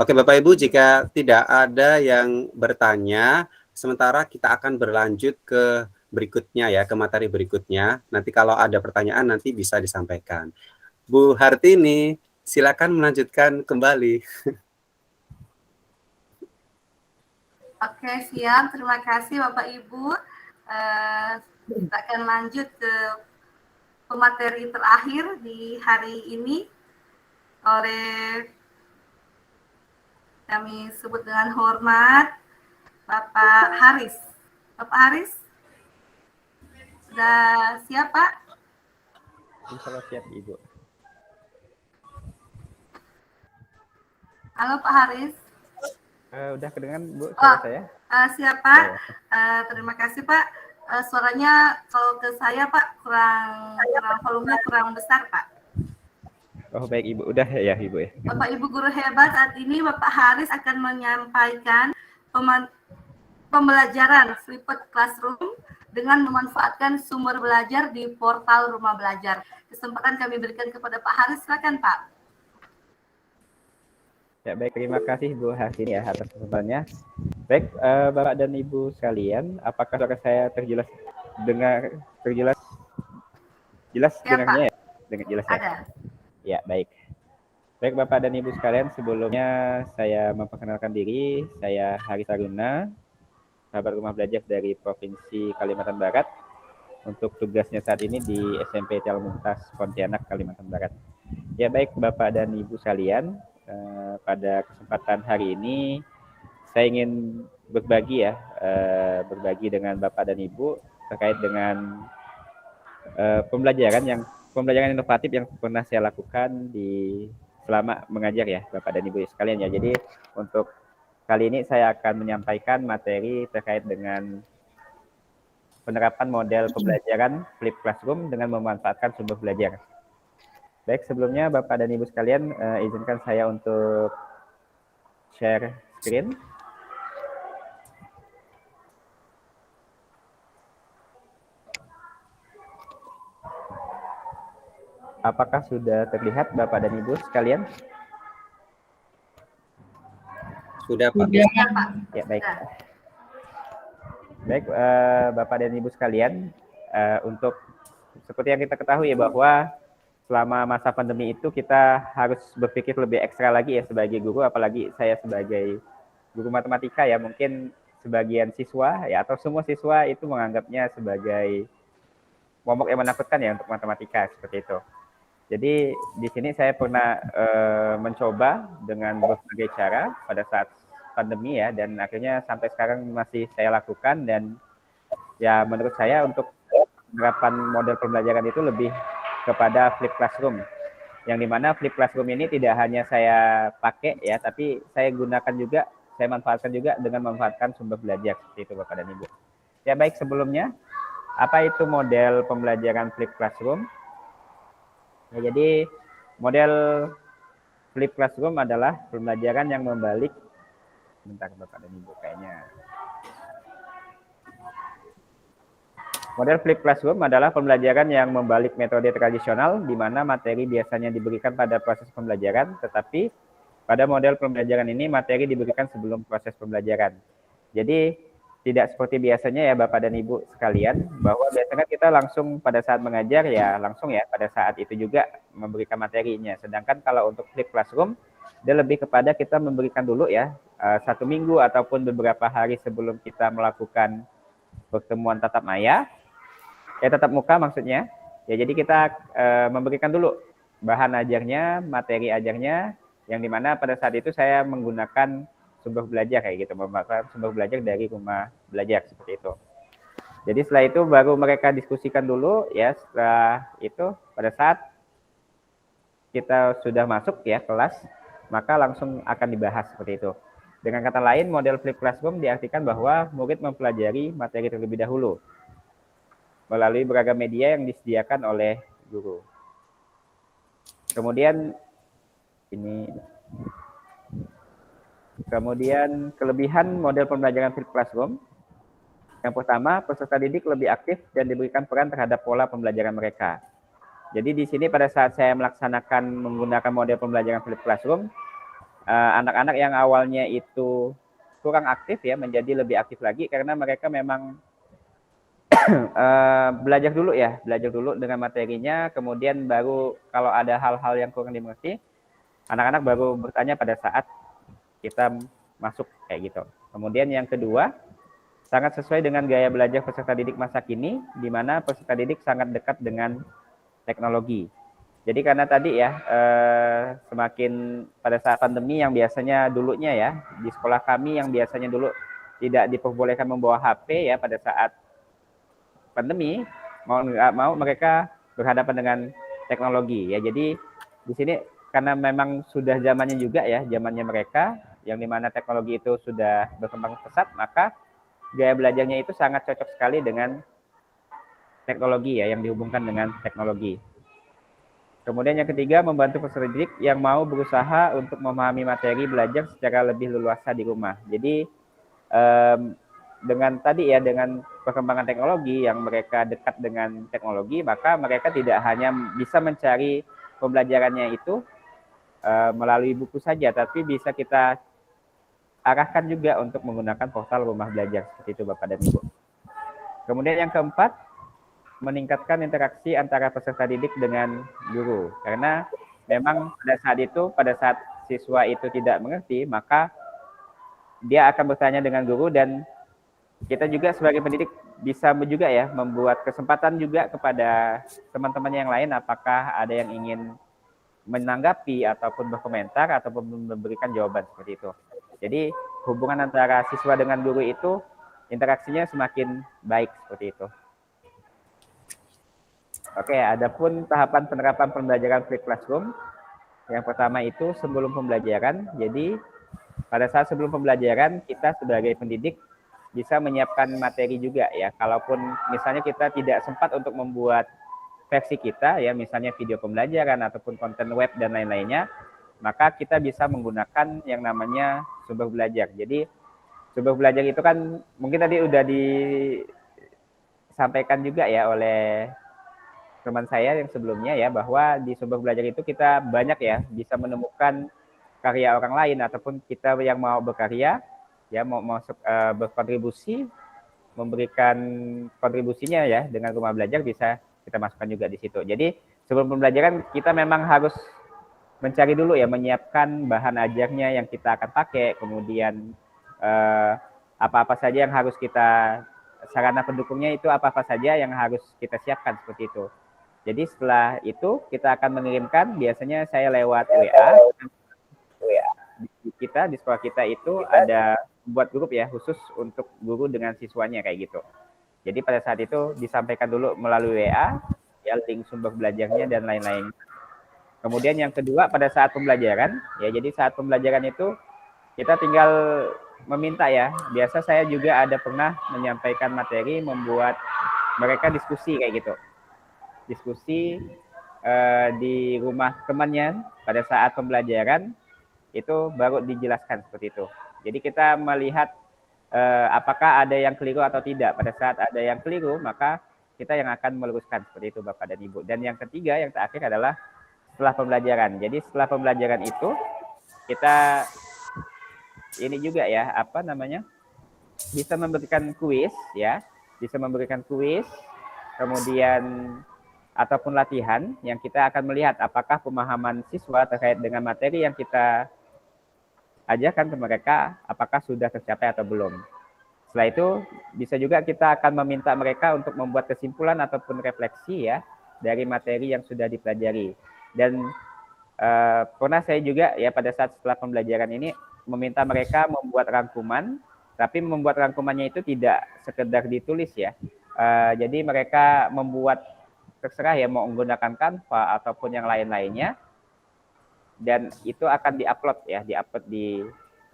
Oke Bapak Ibu, jika tidak ada yang bertanya, sementara kita akan berlanjut ke berikutnya ya, ke materi berikutnya. Nanti kalau ada pertanyaan nanti bisa disampaikan. Bu Hartini, silakan melanjutkan kembali. Oke, siap. Terima kasih Bapak Ibu. Kita akan lanjut ke pemateri terakhir di hari ini oleh kami sebut dengan hormat Bapak Haris. Bapak Haris, sudah siap Pak? Insya Allah siap Ibu. Halo Pak Haris. Udah kedengan Bu suara saya? Siap Pak. Terima kasih Pak. Suaranya kalau ke saya Pak kurang volumenya kurang besar Pak. Oh baik Ibu, udah ya Ibu ya. Bapak Ibu guru hebat, saat ini Bapak Haris akan menyampaikan pembelajaran Flipped Classroom dengan memanfaatkan sumber belajar di portal Rumah Belajar. Kesempatan kami berikan kepada Pak Haris, silakan Pak. Ya baik, terima kasih Bu Hartini ya atas kesempatannya. Baik, Bapak dan Ibu sekalian, apakah suara saya terjelas jelas Ya, dengarnya Pak. ya? Dengan jelas ya? Ada. Ya, baik. Baik Bapak dan Ibu sekalian, sebelumnya saya memperkenalkan diri, saya Haris Aruna, sahabat Rumah Belajar dari Provinsi Kalimantan Barat, untuk tugasnya saat ini di SMP Tel Mumtaz, Pontianak, Kalimantan Barat. Ya baik Bapak dan Ibu sekalian, pada kesempatan hari ini saya ingin berbagi dengan Bapak dan Ibu terkait dengan pembelajaran inovatif yang pernah saya lakukan selama mengajar ya Bapak dan Ibu sekalian ya. Jadi untuk kali ini saya akan menyampaikan materi terkait dengan penerapan model pembelajaran Flipped Classroom dengan memanfaatkan sumber belajar. Baik, sebelumnya Bapak dan Ibu sekalian, izinkan saya untuk share screen. Apakah sudah terlihat Bapak dan Ibu sekalian? Sudah Pak. Ya baik. Baik, Bapak dan Ibu sekalian, untuk seperti yang kita ketahui bahwa selama masa pandemi itu kita harus berpikir lebih ekstra lagi ya sebagai guru, apalagi saya sebagai guru matematika ya, mungkin sebagian siswa ya atau semua siswa itu menganggapnya sebagai momok yang menakutkan ya untuk matematika seperti itu. Jadi di sini saya pernah mencoba dengan berbagai cara pada saat pandemi ya, dan akhirnya sampai sekarang masih saya lakukan, dan ya menurut saya untuk penerapan model pembelajaran itu lebih kepada flip classroom, yang dimana flip classroom ini tidak hanya saya pakai ya, tapi saya gunakan juga, saya manfaatkan juga dengan memanfaatkan sumber belajar seperti itu Bapak dan Ibu. Ya baik, sebelumnya apa itu model pembelajaran flip classroom? Ya, jadi model flip classroom adalah pembelajaran yang membalik. Bentar Bapak dan Ibu kayaknya. Model flip classroom adalah pembelajaran yang membalik metode tradisional di mana materi biasanya diberikan pada proses pembelajaran, tetapi pada model pembelajaran ini materi diberikan sebelum proses pembelajaran. Jadi tidak seperti biasanya ya Bapak dan Ibu sekalian, bahwa biasanya kita langsung pada saat mengajar ya langsung ya pada saat itu juga memberikan materinya. Sedangkan kalau untuk flip classroom, dia lebih kepada kita memberikan dulu ya 1 minggu ataupun beberapa hari sebelum kita melakukan pertemuan tatap muka maksudnya. Ya jadi kita memberikan dulu bahan ajarnya, materi ajarnya, yang dimana pada saat itu saya menggunakan sumber belajar kayak gitu, memakai sumber belajar dari rumah belajar seperti itu. Jadi setelah itu baru mereka diskusikan dulu ya, setelah itu pada saat kita sudah masuk ya kelas, maka langsung akan dibahas seperti itu. Dengan kata lain, model flip classroom diartikan bahwa murid mempelajari materi terlebih dahulu melalui beragam media yang disediakan oleh guru. Kemudian kelebihan model pembelajaran flip classroom. Yang pertama, peserta didik lebih aktif dan diberikan peran terhadap pola pembelajaran mereka. Jadi di sini pada saat saya melaksanakan menggunakan model pembelajaran flip classroom, anak-anak yang awalnya itu kurang aktif ya menjadi lebih aktif lagi karena mereka memang belajar dulu dengan materinya, kemudian baru kalau ada hal-hal yang kurang dimengerti, anak-anak baru bertanya pada saat kita masuk kayak gitu. Kemudian yang kedua, sangat sesuai dengan gaya belajar peserta didik masa kini, di mana peserta didik sangat dekat dengan teknologi. Jadi karena tadi ya semakin pada saat pandemi yang biasanya dulunya ya di sekolah kami yang biasanya dulu tidak diperbolehkan membawa HP ya pada saat pandemi, mau nggak mau mereka berhadapan dengan teknologi ya. Jadi di sini karena memang sudah zamannya juga ya, zamannya mereka yang dimana teknologi itu sudah berkembang pesat, maka gaya belajarnya itu sangat cocok sekali dengan teknologi ya, yang dihubungkan dengan teknologi. Kemudian yang ketiga, membantu peserta didik yang mau berusaha untuk memahami materi belajar secara lebih leluasa di rumah. Jadi dengan tadi ya, dengan perkembangan teknologi yang mereka dekat dengan teknologi, maka mereka tidak hanya bisa mencari pembelajarannya itu melalui buku saja, tapi bisa kita arahkan juga untuk menggunakan portal rumah belajar seperti itu Bapak dan Ibu. Kemudian yang keempat, meningkatkan interaksi antara peserta didik dengan guru. Karena memang pada saat siswa itu tidak mengerti, maka dia akan bertanya dengan guru, dan kita juga sebagai pendidik bisa juga ya membuat kesempatan juga kepada teman-teman yang lain apakah ada yang ingin menanggapi ataupun berkomentar ataupun memberikan jawaban seperti itu. Jadi hubungan antara siswa dengan guru itu interaksinya semakin baik seperti itu. Oke, adapun tahapan penerapan pembelajaran flip classroom. Yang pertama itu sebelum pembelajaran. Jadi pada saat sebelum pembelajaran kita sebagai pendidik bisa menyiapkan materi juga ya. Kalaupun misalnya kita tidak sempat untuk membuat versi kita ya, misalnya video pembelajaran ataupun konten web dan lain-lainnya, maka kita bisa menggunakan yang namanya sumber belajar. Jadi sumber belajar itu kan mungkin tadi udah disampaikan juga ya oleh teman saya yang sebelumnya ya, bahwa di sumber belajar itu kita banyak ya bisa menemukan karya orang lain ataupun kita yang mau berkarya ya, mau berkontribusi memberikan kontribusinya ya dengan rumah belajar bisa kita masukkan juga di situ. Jadi sebelum pembelajaran kita memang harus mencari dulu ya, menyiapkan bahan ajarnya yang kita akan pakai, kemudian apa-apa saja yang harus kita, sarana pendukungnya itu apa-apa saja yang harus kita siapkan seperti itu. Jadi setelah itu kita akan mengirimkan, biasanya saya lewat WA. Di sekolah kita itu ada buat grup ya khusus untuk guru dengan siswanya kayak gitu. Jadi pada saat itu disampaikan dulu melalui WA ya, link sumber belajarnya dan lain-lain. Kemudian yang kedua pada saat pembelajaran ya, jadi saat pembelajaran itu kita tinggal meminta ya. Biasa saya juga ada pernah menyampaikan materi, membuat mereka diskusi kayak gitu. Diskusi di rumah temannya pada saat pembelajaran itu baru dijelaskan seperti itu. Jadi kita melihat apakah ada yang keliru atau tidak. Pada saat ada yang keliru, maka kita yang akan meluruskan seperti itu Bapak dan Ibu. Dan yang ketiga, yang terakhir adalah setelah pembelajaran. Jadi setelah pembelajaran itu kita ini juga ya, apa namanya, bisa memberikan kuis ya, bisa memberikan kuis, kemudian ataupun latihan yang kita akan melihat apakah pemahaman siswa terkait dengan materi yang kita ajarkan ke mereka apakah sudah tercapai atau belum. Setelah itu bisa juga kita akan meminta mereka untuk membuat kesimpulan ataupun refleksi ya dari materi yang sudah dipelajari. Dan pernah saya juga ya pada saat setelah pembelajaran ini meminta mereka membuat rangkuman, tapi membuat rangkumannya itu tidak sekedar ditulis ya. Jadi mereka membuat, terserah ya mau menggunakan Canva ataupun yang lain-lainnya, dan itu akan diupload ya, diupload di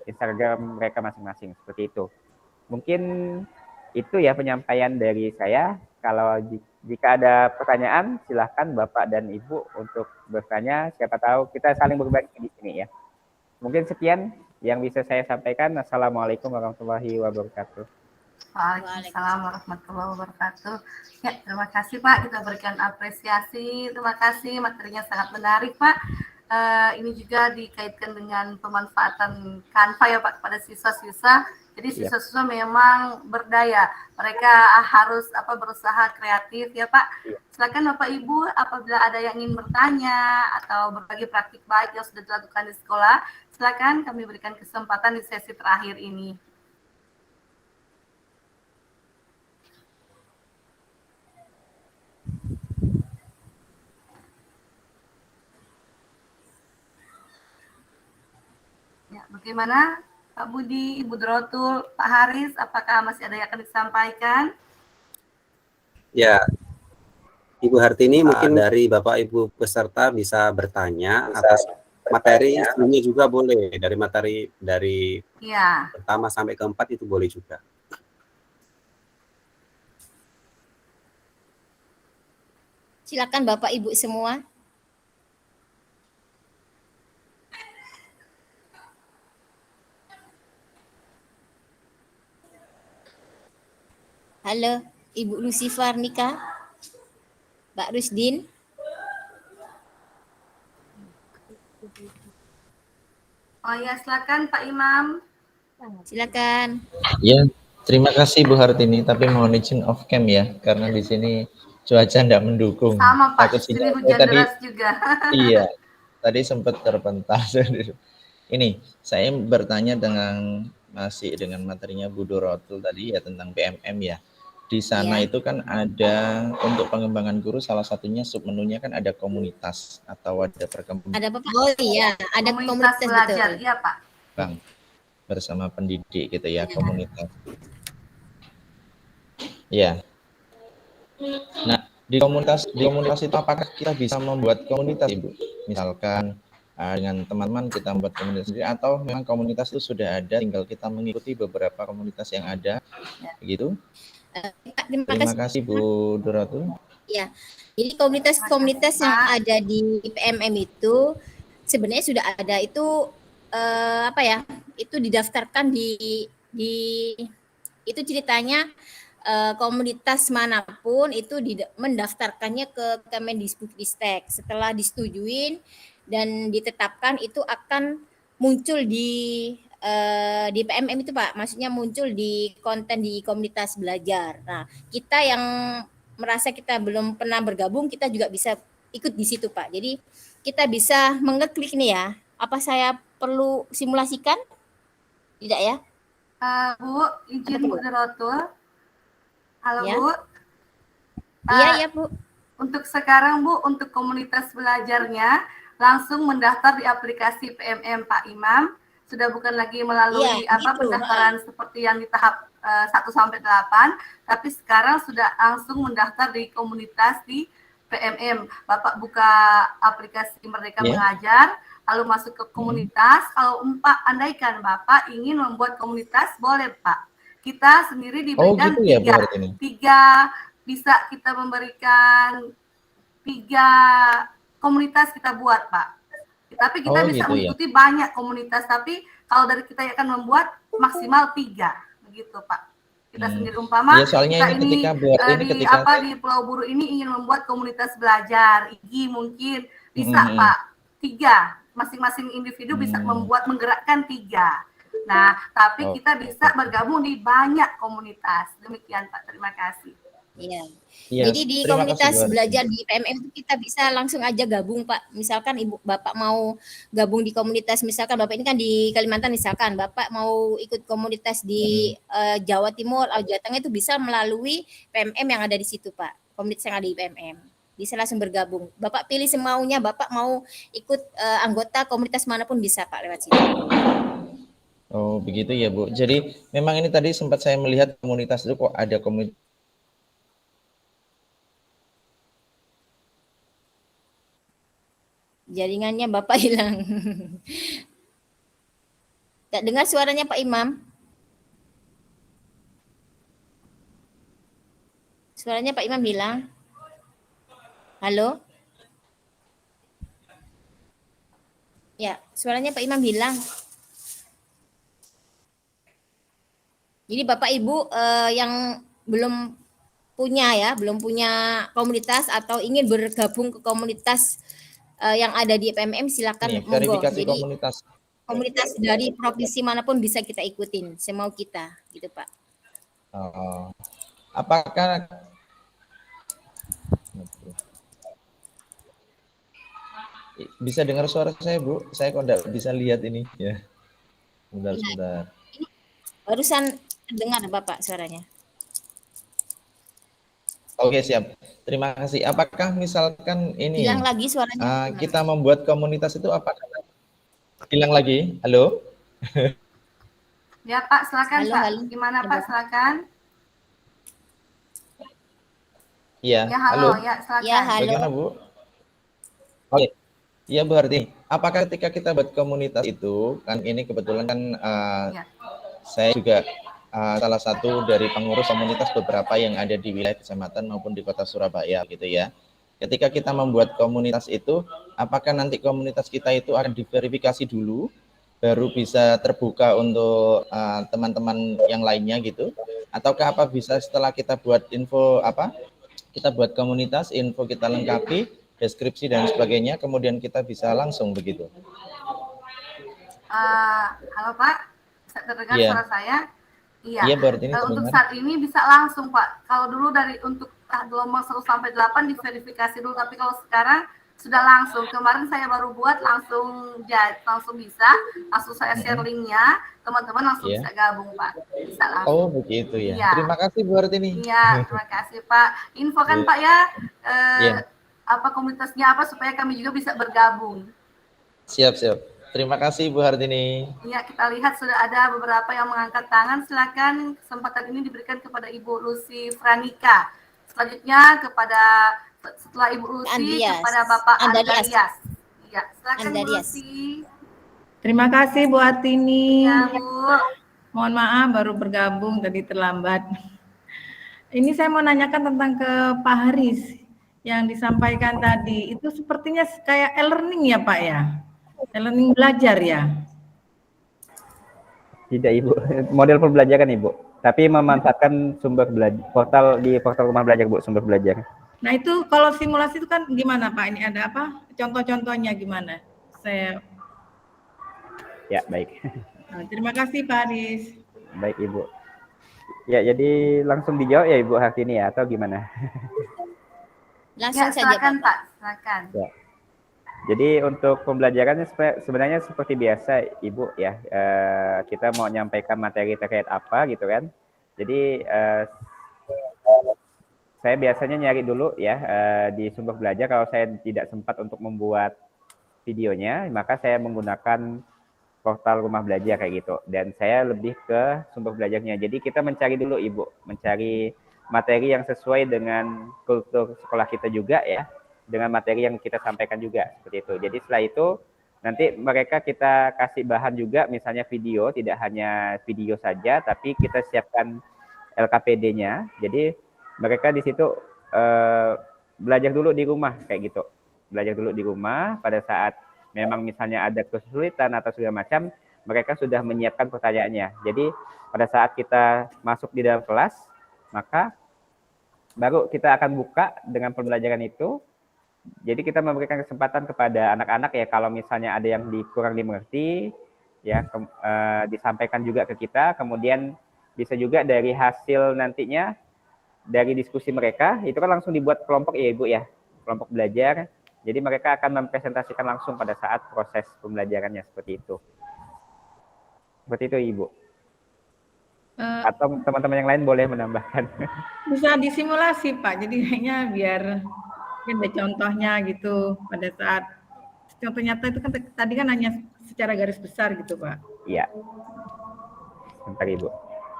Instagram mereka masing-masing seperti itu. Mungkin itu ya penyampaian dari saya. Kalau jika ada pertanyaan silahkan Bapak dan Ibu untuk bertanya, siapa tahu kita saling berbagi di sini ya. Mungkin sekian yang bisa saya sampaikan. Assalamualaikum warahmatullahi wabarakatuh. Waalaikumsalam warahmatullahi wabarakatuh. Ya, terima kasih Pak, kita berikan apresiasi. Terima kasih, materinya sangat menarik Pak. Ini juga dikaitkan dengan pemanfaatan Canva ya Pak kepada siswa-siswa. Jadi siswa-siswa memang berdaya. Mereka harus berusaha kreatif ya Pak. Silakan Bapak Ibu apabila ada yang ingin bertanya atau berbagi praktik baik yang sudah dilakukan di sekolah, silakan kami berikan kesempatan di sesi terakhir ini. Ya, bagaimana Pak Budi, Ibu Dorotul, Pak Haris, apakah masih ada yang akan disampaikan? Ya, Ibu Hartini mungkin dari Bapak Ibu peserta bisa bertanya atas materi sebelumnya juga boleh, dari materi dari pertama sampai keempat itu boleh juga. Silakan Bapak Ibu semua. Halo, Ibu Lucifer Nika, Mbak Rusdin. Oh ya, silakan Pak Imam. Silakan. Ya, terima kasih Bu Hartini, tapi mohon izin off cam ya, karena di sini cuaca tidak mendukung. Sama Pak, Takut di sini sinyal. hujan Tadi, deras juga. iya, tadi sempat terpentas. Ini, saya bertanya masih dengan materinya Bu Dorotul tadi ya tentang PMM ya. Di sana itu kan ada untuk pengembangan guru, salah satunya submenunya kan ada komunitas atau ada perkembangan. Ada Bapak? Oh iya, ada komunitas belajar, betul. iya Pak. Bang, bersama pendidik gitu ya, komunitas. Ya. Nah, di komunitas itu apakah kita bisa membuat komunitas, Ibu? Misalkan dengan teman-teman kita membuat komunitas sendiri, atau memang komunitas itu sudah ada, tinggal kita mengikuti beberapa komunitas yang ada, begitu? Terima kasih Bu Dorotul. Ya, jadi komunitas-komunitas yang ada di PMM itu sebenarnya sudah ada, itu itu didaftarkan di itu ceritanya komunitas manapun itu mendaftarkannya ke Kemendikbudristek. Setelah disetujuin dan ditetapkan itu akan muncul di di PMM itu Pak, maksudnya muncul di konten di komunitas belajar. Nah, kita yang merasa kita belum pernah bergabung, kita juga bisa ikut di situ Pak. Jadi kita bisa mengeklik nih ya. Apa saya perlu simulasikan? Tidak ya? Bu, izin Bu Dorotul. Halo Ya. Bu. Iya Bu. Untuk sekarang Bu, untuk komunitas belajarnya langsung mendaftar di aplikasi PMM Pak Imam. Sudah bukan lagi melalui pendaftaran seperti yang di tahap 1 sampai 8, tapi sekarang sudah langsung mendaftar di komunitas di PMM. Bapak buka aplikasi Merdeka Mengajar, lalu masuk ke komunitas. Kalau andaikan Bapak ingin membuat komunitas, boleh Pak. Kita sendiri diberikan gitu ya, Bu, tiga, bisa kita memberikan 3 komunitas kita buat Pak. Tapi kita bisa mengikuti banyak komunitas, tapi kalau dari kita akan membuat maksimal 3, begitu Pak. Kita sendiri umpama soalnya kita di Pulau Buru ini ingin membuat komunitas belajar, IGI mungkin bisa Pak, 3, masing-masing individu bisa menggerakkan 3. Nah, tapi kita bisa bergabung di banyak komunitas. Demikian Pak, terima kasih. Iya. Jadi di komunitas belajar di PMM itu kita bisa langsung aja gabung Pak. Misalkan Ibu Bapak mau gabung di komunitas, misalkan Bapak ini kan di Kalimantan, misalkan Bapak mau ikut komunitas di Jawa Timur atau Jawa Tengah, itu bisa melalui PMM yang ada di situ Pak. Komunitas yang ada di PMM. Bisa langsung bergabung. Bapak pilih semaunya, Bapak mau ikut anggota komunitas manapun bisa Pak lewat situ. Oh begitu ya Bu. Jadi memang ini tadi sempat saya melihat komunitas itu kok ada komunitas. Jaringannya Bapak hilang. Tak dengar suaranya Pak Imam? Suaranya Pak Imam hilang. Halo? Ya, suaranya Pak Imam hilang. Jadi Bapak Ibu yang belum punya komunitas atau ingin bergabung ke komunitas yang ada di PMM, silakan monggo. Jadi komunitas dari provinsi manapun bisa kita ikutin, semau kita, gitu Pak. Apakah bisa dengar suara saya Bu? Saya kok enggak bisa lihat ini ya. Sebentar. Barusan dengar Bapak suaranya. Oke siap, terima kasih. Apakah misalkan ini hilang lagi suaranya? Kita membuat komunitas itu apakah hilang lagi? Halo? Ya Pak, silakan Pak. Halo. Gimana Pak, silakan. Iya. Ya halo, ya silakan. Ya halo. Bagaimana Bu? Oke. Iya Bu Hartini. Apakah ketika kita buat komunitas itu kan ini kebetulan kan saya juga salah satu dari pengurus komunitas beberapa yang ada di wilayah kecamatan maupun di kota Surabaya gitu ya. Ketika kita membuat komunitas itu, apakah nanti komunitas kita itu akan diverifikasi dulu, baru bisa terbuka untuk teman-teman yang lainnya gitu? Ataukah apa bisa setelah kita buat kita buat komunitas, info kita lengkapi, deskripsi dan sebagainya, kemudian kita bisa langsung begitu? Halo Pak, bisa terdengar suara saya? Iya, untuk saat ini bisa langsung Pak. Kalau dulu untuk gelombang 1 sampai 8 diverifikasi dulu, tapi kalau sekarang sudah langsung. Kemarin saya baru buat langsung bisa, langsung saya share linknya, teman-teman langsung bisa gabung Pak. Bisa langsung. Oh begitu ya. Terima kasih Bu Hartini. Iya, terima kasih Pak. Infokan Pak ya, apa komunitasnya apa supaya kami juga bisa bergabung. Siap. Terima kasih Bu Hartini. Ya, kita lihat sudah ada beberapa yang mengangkat tangan. Silakan, kesempatan ini diberikan kepada Ibu Lucy Franika. Selanjutnya setelah Ibu Lucy kepada Bapak Andarias. Ya, silakan Bu Lucy. Terima kasih Bu Hartini. Ya, Bu. Mohon maaf baru bergabung tadi terlambat. Ini saya mau nanyakan tentang ke Pak Haris yang disampaikan tadi. Itu sepertinya kayak e-learning ya Pak ya? E-learning belajar ya? Tidak Ibu, model pembelajaran Ibu, tapi memanfaatkan sumber belajar portal rumah belajar Bu, sumber belajar. Nah itu kalau simulasi itu kan gimana Pak? Ini ada apa? Contoh-contohnya gimana? Ya baik. Terima kasih Pak Haris. Baik Ibu. Ya, jadi langsung dijawab ya Ibu Hartini ya, atau gimana? Langsung Ya, saja silakan Pak. Pak, silakan. Ya. Jadi untuk pembelajarannya sebenarnya seperti biasa Ibu ya, kita mau menyampaikan materi terkait apa gitu kan. Jadi saya biasanya nyari dulu ya di sumber belajar. Kalau saya tidak sempat untuk membuat videonya, maka saya menggunakan portal rumah belajar kayak gitu. Dan saya lebih ke sumber belajarnya. Jadi kita mencari dulu Ibu, mencari materi yang sesuai dengan kultur sekolah kita juga ya, dengan materi yang kita sampaikan juga seperti itu. Jadi setelah itu nanti mereka kita kasih bahan juga, misalnya video, tidak hanya video saja, tapi kita siapkan LKPD-nya. Jadi mereka di situ belajar dulu di rumah kayak gitu. Belajar dulu di rumah pada saat memang misalnya ada kesulitan atau segala macam, mereka sudah menyiapkan pertanyaannya. Jadi pada saat kita masuk di dalam kelas, maka baru kita akan buka dengan pembelajaran itu. Jadi kita memberikan kesempatan kepada anak-anak ya, kalau misalnya ada yang kurang dimengerti, ya disampaikan juga ke kita. Kemudian bisa juga dari hasil nantinya, dari diskusi mereka, itu kan langsung dibuat kelompok ya Ibu ya, kelompok belajar. Jadi mereka akan mempresentasikan langsung pada saat proses pembelajarannya seperti itu. Seperti itu Ibu. Atau teman-teman yang lain boleh menambahkan. Bisa disimulasi Pak, jadi kayaknya biar ada contohnya gitu pada saat contoh nyata itu kan tadi kan hanya secara garis besar gitu Pak. Iya. Sebentar Ibu.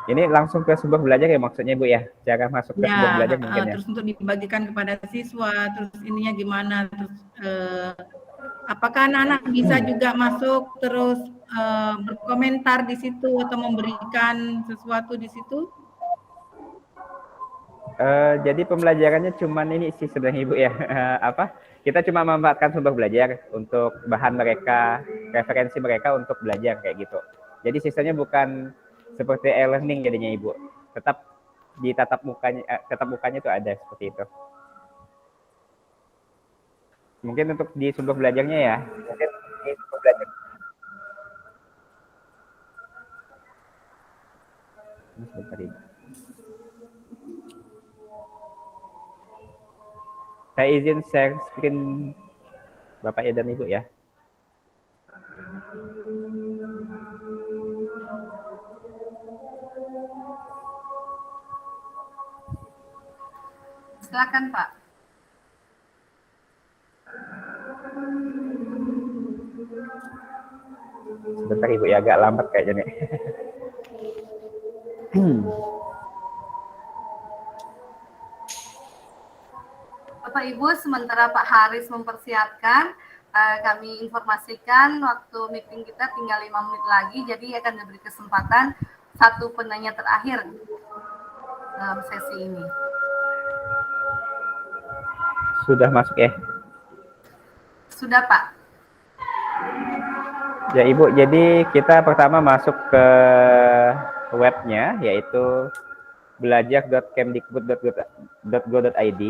Ini langsung ke sumber belajar ya maksudnya Bu ya? Cara masuk ke sumber belajar mungkin ya? Terus untuk dibagikan kepada siswa, terus ininya gimana, terus apakah anak-anak bisa juga masuk terus berkomentar di situ atau memberikan sesuatu di situ? Jadi pembelajarannya cuman ini sih sebenarnya Ibu ya, kita cuma memanfaatkan sumber belajar untuk bahan mereka, referensi mereka untuk belajar kayak gitu. Jadi sisanya bukan seperti e-learning jadinya Ibu, tetap di tatap mukanya itu ada seperti itu. Mungkin untuk di sumber belajarnya ya, mungkin di sumber belajar. Ini sebentar Ibu. Saya izin share screen Bapak dan Ibu ya. Silakan Pak. Sebentar Ibu ya, agak lambat kayaknya nih. Bapak Ibu, sementara Pak Haris mempersiapkan, kami informasikan waktu meeting kita tinggal 5 menit lagi, jadi akan diberi kesempatan satu penanya terakhir dalam sesi ini. Sudah masuk ya? Sudah Pak. Ya Ibu, jadi kita pertama masuk ke webnya, yaitu belajar.kemdikbud.go.id.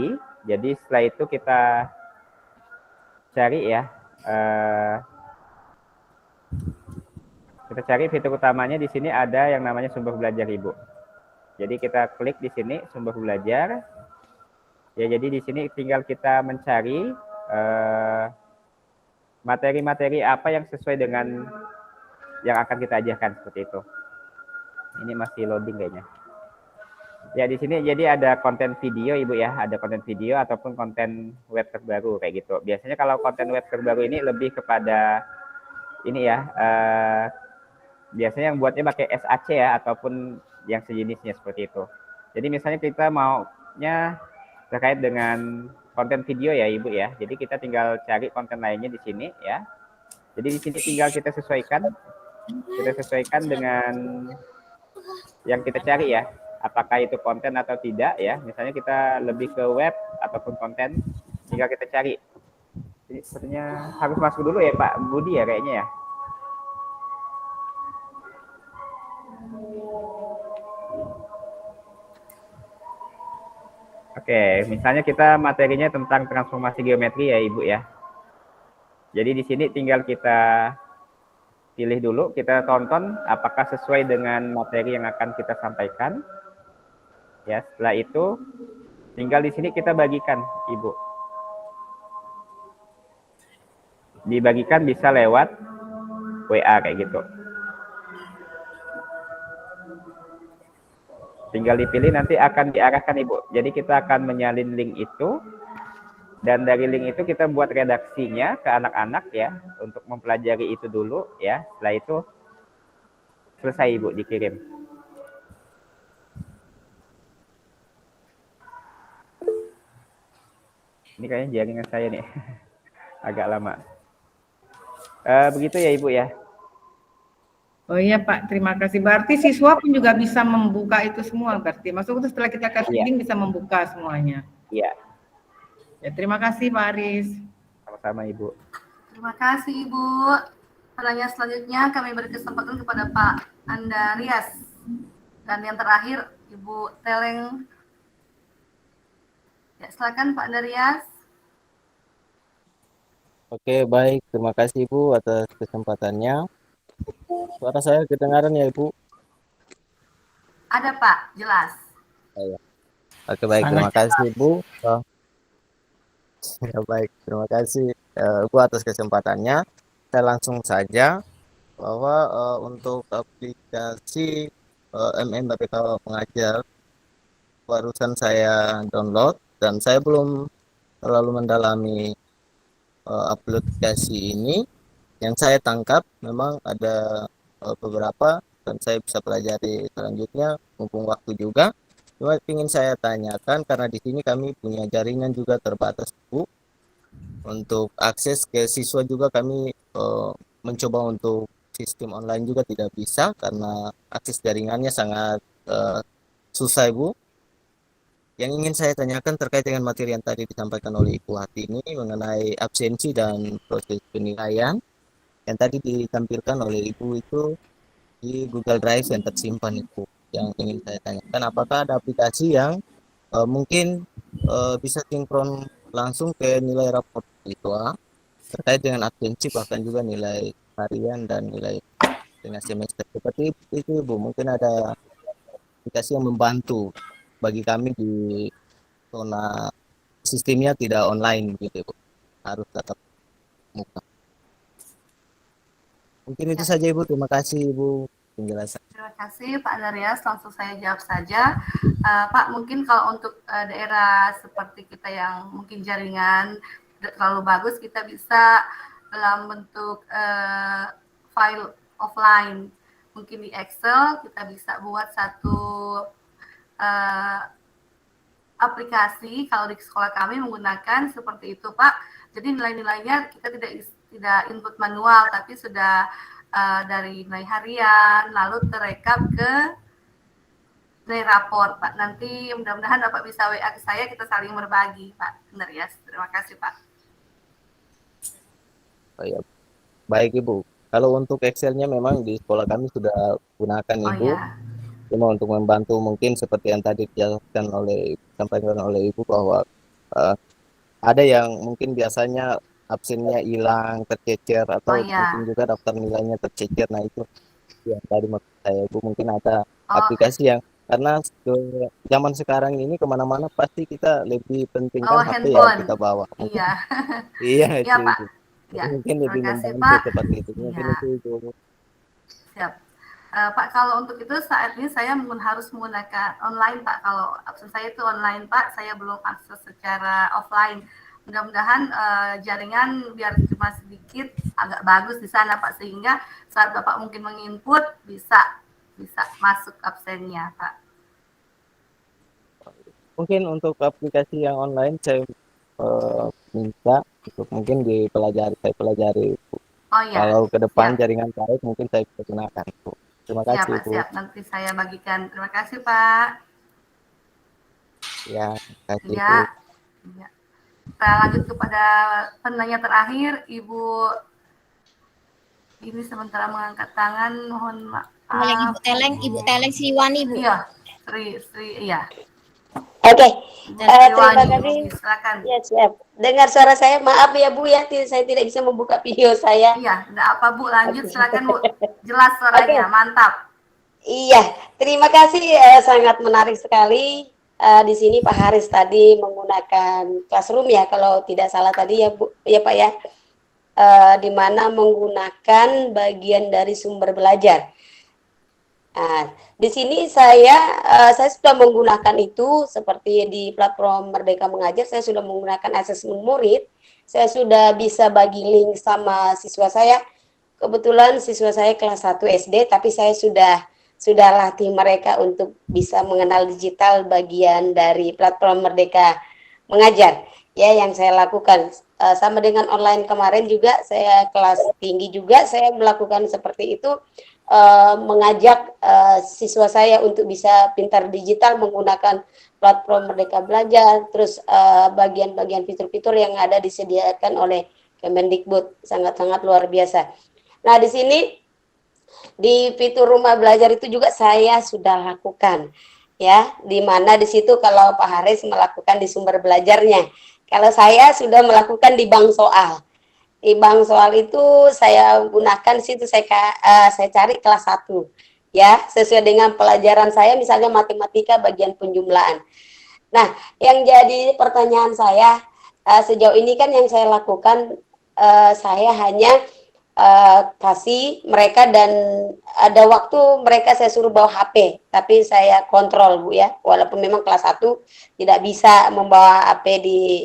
Jadi setelah itu kita cari ya, kita cari fitur utamanya. Di sini ada yang namanya sumber belajar Ibu. Jadi kita klik di sini sumber belajar. Ya, jadi di sini tinggal kita mencari materi-materi apa yang sesuai dengan yang akan kita ajarkan seperti itu. Ini masih loading kayaknya. Ya, di sini jadi ada konten video Ibu ya, ada konten video ataupun konten web terbaru kayak gitu. Biasanya kalau konten web terbaru ini lebih kepada ini ya, biasanya yang buatnya pakai SAC ya, ataupun yang sejenisnya seperti itu. Jadi misalnya kita maunya terkait dengan konten video ya Ibu ya. Jadi kita tinggal cari konten lainnya di sini ya. Jadi di sini tinggal kita sesuaikan dengan yang kita cari ya. Apakah itu konten atau tidak ya. Misalnya kita lebih ke web ataupun konten, tinggal kita cari. Jadi sepertinya harus masuk dulu ya Pak Budi ya kayaknya ya. Oke, misalnya kita materinya tentang transformasi geometri ya Ibu ya. Jadi di sini tinggal kita pilih dulu, kita tonton apakah sesuai dengan materi yang akan kita sampaikan. Ya, setelah itu tinggal di sini kita bagikan, Ibu. Dibagikan bisa lewat WA kayak gitu. Tinggal dipilih, nanti akan diarahkan Ibu. Jadi kita akan menyalin link itu, dan dari link itu kita buat redaksinya ke anak-anak ya, untuk mempelajari itu dulu ya. Setelah itu selesai Ibu dikirim. Ini kayaknya jaringan saya nih, agak lama. Begitu ya Ibu ya. Oh iya Pak, terima kasih. Berarti siswa pun juga bisa membuka itu semua berarti. Maksudnya itu setelah kita kasih link bisa membuka semuanya. Iya. Ya, terima kasih Pak Aris. Sama-sama Ibu. Terima kasih Ibu. Pertanyaan selanjutnya kami beri kesempatan kepada Pak Andarias. Dan yang terakhir Ibu Teleng. Ya, silakan Pak Andarias. Oke, baik. Terima kasih Ibu atas kesempatannya. Suara saya kedengaran ya Ibu? Ada Pak, jelas. Ya. Oke, baik. Terima kasih Ibu. Ya, baik. Terima kasih Ibu atas kesempatannya. Saya langsung saja bahwa untuk aplikasi MMBPK Pengajar barusan saya download dan saya belum terlalu mendalami aplikasi ini. Yang saya tangkap memang ada beberapa dan saya bisa pelajari selanjutnya mumpung waktu juga. Cuma ingin saya tanyakan karena di sini kami punya jaringan juga terbatas Bu. Untuk akses ke siswa juga kami mencoba untuk sistem online juga tidak bisa karena akses jaringannya sangat susah Bu. Yang ingin saya tanyakan terkait dengan materi yang tadi disampaikan oleh Ibu Hartini mengenai absensi dan proses penilaian yang tadi ditampilkan oleh Ibu itu di Google Drive yang tersimpan itu. Yang ingin saya tanyakan, apakah ada aplikasi yang mungkin bisa sinkron langsung ke nilai raport siswa terkait dengan absensi bahkan juga nilai harian dan nilai dengan semester seperti itu Ibu. Mungkin ada aplikasi yang membantu bagi kami di zona sistemnya tidak online gitu Ibu, harus tetap muka. Mungkin itu saja Ibu. Terima kasih Ibu penjelasan. Terima kasih Pak Andarias, langsung saya jawab saja. Pak, mungkin kalau untuk daerah seperti kita yang mungkin jaringan tidak terlalu bagus, kita bisa dalam bentuk file offline. Mungkin di Excel kita bisa buat satu aplikasi. Kalau di sekolah kami menggunakan seperti itu Pak. Jadi nilai-nilainya kita tidak input manual, tapi sudah dari nilai harian, lalu terekam ke nilai rapor Pak. Nanti mudah-mudahan Bapak bisa WA ke saya, kita saling berbagi Pak Andarias. Terima kasih Pak. Baik Ibu. Kalau untuk Excelnya memang di sekolah kami sudah gunakan Ibu. Ya. Cuma untuk membantu mungkin seperti yang tadi dijelaskan disampaikan oleh Ibu bahwa ada yang mungkin biasanya absennya hilang, tercecer atau mungkin juga daftar nilainya tercecer. Nah itu yang tadi maksud saya Ibu, mungkin ada aplikasi yang karena zaman sekarang ini kemana-mana pasti kita lebih pentingkan HP yang kita bawa. Iya. Iya itu. Pak. Ya. Mungkin lebih membantu Pak. seperti itu. Mungkin itu. Siap. Pak, kalau untuk itu saat ini saya harus menggunakan online Pak. Kalau absen saya itu online Pak, saya belum akses secara offline. Mudah-mudahan jaringan biar cuma sedikit agak bagus di sana Pak, sehingga saat Bapak mungkin menginput bisa masuk absennya Pak. Mungkin untuk aplikasi yang online saya minta untuk mungkin saya pelajari. Oh iya. Kalau ke depan jaringan baik mungkin saya bisa gunakan Bu. Terima kasih Pak, Bu. siap, nanti saya bagikan. Terima kasih Pak. Ya, terima kasih ya. Bu. Ya. Kita lanjut kepada penanya terakhir, Ibu. Ini sementara mengangkat tangan, mohon maaf. Ibu Teleng Sriwani Bu. Iya, Sri, iya. Oke, Dan terima Wani, kasih. silakan. Ya, siap. Dengar suara saya, maaf ya Bu ya, saya tidak bisa membuka video saya. Iya, enggak apa Bu, lanjut Oke. silakan Bu. Jelas suaranya, Oke. mantap. Iya, terima kasih, sangat menarik sekali. Di sini Pak Haris tadi menggunakan classroom ya, kalau tidak salah tadi ya Bu, ya Pak ya, di mana menggunakan bagian dari sumber belajar. Nah, di sini saya sudah menggunakan itu seperti di platform Merdeka Mengajar, saya sudah menggunakan asesmen murid, saya sudah bisa bagi link sama siswa saya. Kebetulan siswa saya kelas 1 SD, tapi saya sudah latih mereka untuk bisa mengenal digital bagian dari platform Merdeka Mengajar. Ya, yang saya lakukan sama dengan online kemarin juga, saya kelas tinggi juga saya melakukan seperti itu. Mengajak siswa saya untuk bisa pintar digital menggunakan platform Merdeka Belajar, terus bagian-bagian fitur-fitur yang ada disediakan oleh Kemendikbud, sangat-sangat luar biasa. Nah, di sini di fitur rumah belajar itu juga saya sudah lakukan, ya, di mana di situ kalau Pak Haris melakukan di sumber belajarnya, kalau saya sudah melakukan di bank soal. Di bank soal itu saya gunakan situ, saya cari kelas 1 ya, sesuai dengan pelajaran saya, misalnya matematika bagian penjumlahan. Nah, yang jadi pertanyaan saya sejauh ini kan yang saya lakukan, saya hanya kasih mereka, dan ada waktu mereka saya suruh bawa HP, tapi saya kontrol Bu ya, walaupun memang kelas 1 tidak bisa membawa HP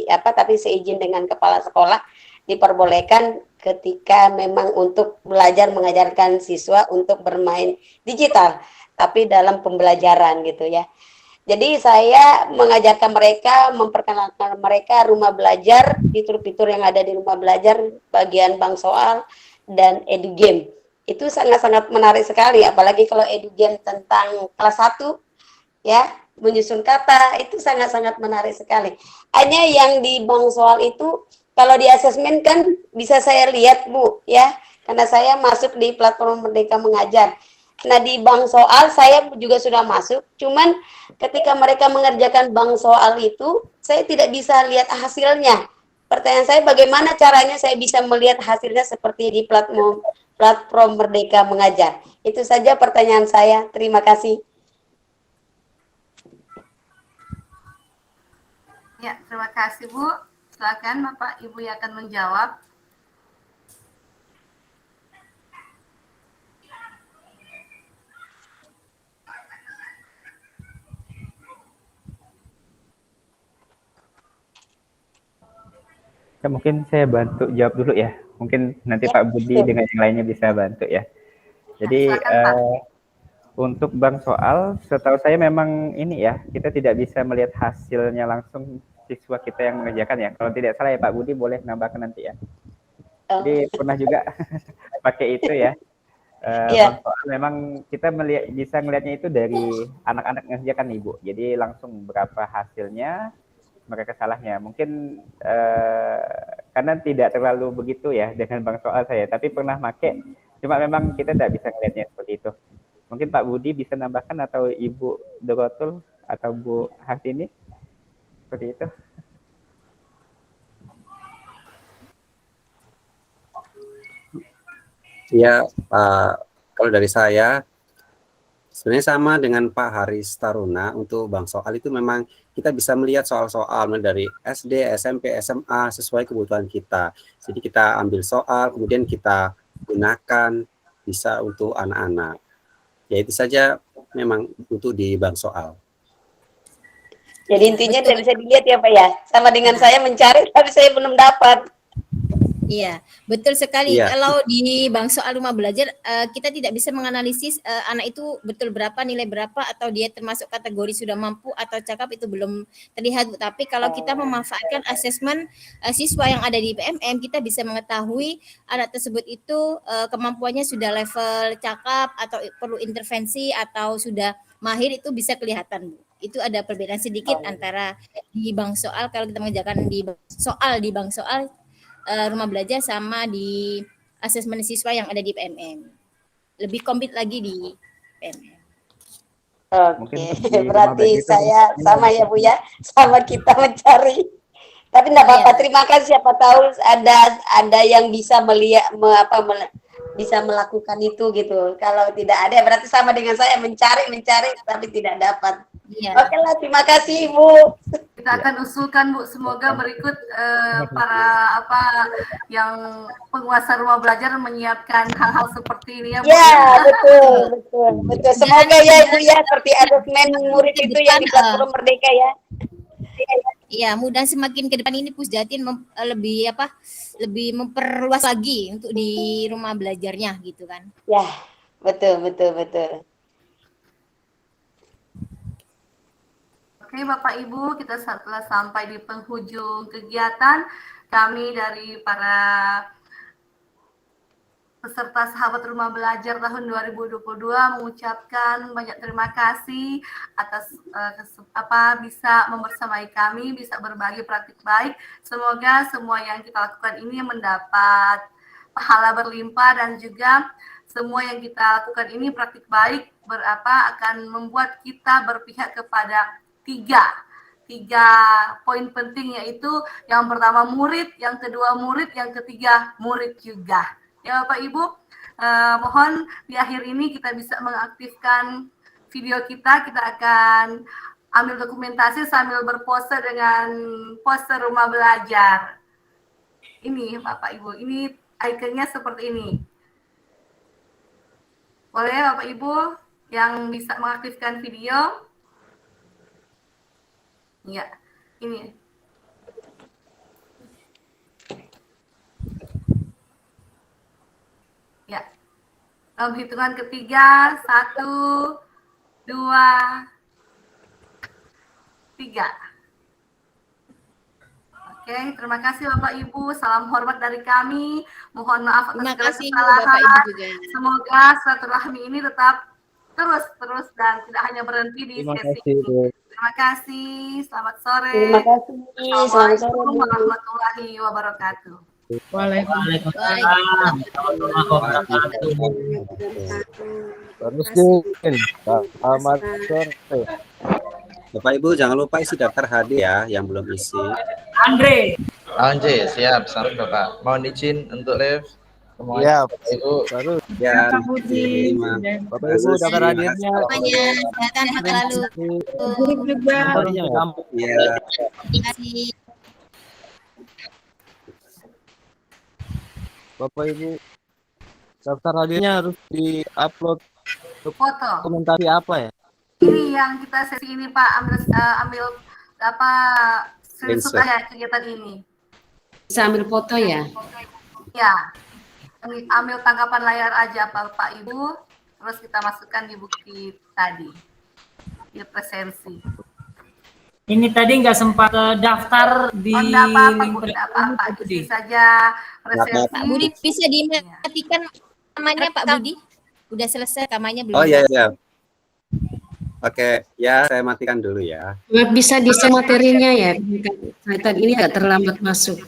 tapi seizin dengan kepala sekolah diperbolehkan ketika memang untuk belajar mengajarkan siswa untuk bermain digital, tapi dalam pembelajaran gitu ya. Jadi saya mengajarkan mereka, memperkenalkan mereka rumah belajar, fitur-fitur yang ada di rumah belajar, bagian bank soal dan edu game. Itu sangat-sangat menarik sekali, apalagi kalau edu game tentang kelas 1 ya, menyusun kata, itu sangat-sangat menarik sekali. Hanya yang di bank soal itu kalau di asesmen kan bisa saya lihat Bu ya, karena saya masuk di platform Merdeka Mengajar. Nah, di bank soal saya juga sudah masuk, cuman ketika mereka mengerjakan bank soal itu saya tidak bisa lihat hasilnya. Pertanyaan saya, bagaimana caranya saya bisa melihat hasilnya seperti di platform Merdeka Mengajar? Itu saja pertanyaan saya. Terima kasih. Ya, terima kasih Bu. Silakan Bapak Ibu yang akan menjawab. Ya, mungkin saya bantu jawab dulu ya. Mungkin nanti Pak Budi dengan yang lainnya bisa bantu ya. Jadi untuk bank soal, setahu saya memang ini ya, kita tidak bisa melihat hasilnya langsung siswa kita yang mengerjakan ya. Kalau tidak salah ya Pak Budi boleh nambahkan nanti ya. Jadi pernah juga pakai itu ya. Bank soal memang kita bisa melihatnya itu dari anak-anak mengerjakan Ibu. Jadi langsung berapa hasilnya, mereka salahnya. Mungkin karena tidak terlalu begitu ya dengan bank soal saya, tapi pernah pakai. Cuma memang kita tidak bisa melihatnya seperti itu. Mungkin Pak Budi bisa nambahkan, atau Ibu Dorotul atau Bu Hartini seperti itu. Ya, kalau dari saya sebenarnya sama dengan Pak Haris Taruna. Untuk bank soal itu memang kita bisa melihat soal-soal dari SD, SMP, SMA sesuai kebutuhan kita. Jadi kita ambil soal, kemudian kita gunakan, bisa untuk anak-anak. Ya itu saja memang untuk di bank soal. Jadi intinya tidak bisa dilihat ya Pak ya, sama dengan saya mencari tapi saya belum dapat. Iya, betul sekali. Iya. Kalau di bank soal rumah belajar, kita tidak bisa menganalisis anak itu betul berapa, nilai berapa, atau dia termasuk kategori sudah mampu atau cakap, itu belum terlihat. Tapi kalau kita memanfaatkan asesmen siswa yang ada di PMM, kita bisa mengetahui anak tersebut itu kemampuannya sudah level cakap atau perlu intervensi atau sudah mahir, itu bisa kelihatan, Bu. Itu ada perbedaan sedikit antara di bank soal, kalau kita mengerjakan di bank soal rumah belajar, sama di asesmen siswa yang ada di PMM. Lebih komplit lagi di PMM. Oke, Mungkin di rumah berarti belajar itu saya sama ya Bu ya, sama kita mencari. Tapi enggak apa-apa, terima kasih. Siapa tahu ada yang bisa melihat bisa melakukan itu gitu. Kalau tidak ada berarti sama dengan saya mencari tapi tidak dapat. Iya. Oke lah, terima kasih Ibu. Kita akan usulkan Bu, semoga berikut para yang penguasa rumah belajar menyiapkan hal-hal seperti ini ya Bu. Ya, betul. Semoga ya Ibu ya seperti asesmen murid itu yang di platform Merdeka ya. Iya, mudah semakin ke depan ini Pusdatin lebih memperluas lagi untuk di rumah belajarnya gitu kan. Ya, betul. Oke Bapak Ibu, kita setelah sampai di penghujung kegiatan, kami dari para peserta Sahabat Rumah Belajar tahun 2022 mengucapkan banyak terima kasih atas bisa membersamai kami, bisa berbagi praktik baik. Semoga semua yang kita lakukan ini mendapat pahala berlimpah dan juga semua yang kita lakukan ini praktik baik akan membuat kita berpihak kepada tiga poin penting, yaitu yang pertama murid, yang kedua murid, yang ketiga murid juga. Ya Bapak Ibu, mohon di akhir ini kita bisa mengaktifkan video kita akan ambil dokumentasi sambil berpose dengan pose rumah belajar. Ini Bapak Ibu, ini ikonnya seperti ini. Boleh Bapak Ibu yang bisa mengaktifkan video? Ya, ini. Ya, dalam hitungan ketiga, 1, 2, 3. Oke, terima kasih Bapak Ibu. Salam hormat dari kami. Mohon maaf atas segala kesalahan. Semoga silaturahmi ini tetap terus dan tidak hanya berhenti di sesi ini. Terima kasih. Selamat sore. Terima kasih. Assalamualaikum warahmatullahi wabarakatuh. Waalaikumsalam. Selamat sore. Bapak Ibu jangan lupa isi daftar HD ya yang belum isi. Andre, siap, sampai Bapak. Mohon izin untuk live. Ya, Ibu. baru. Ya, Bapak Ibu daftar hadirnya. Semuanya kesehatan selalu. Ya. Terima kasih. Bapak Ibu daftar hadirnya harus di-upload Foto. dokumentasi apa ya? Ini yang kita sesi ini Pak, ambil screenshot ya kegiatan ini. Bisa ambil foto ya? Ya, ambil tangkapan layar aja Bapak Ibu, terus kita masukkan di bukti tadi, di presensi. ini tadi nggak sempat daftar di link apa-apa, isi saja presensi. Pak Budi bisa dimatikan namanya Pak Budi? Udah selesai kamarnya belum? Oh iya. Oke, ya saya matikan dulu ya. Bisa di materinya ya. Saya tadi ini nggak terlambat masuk.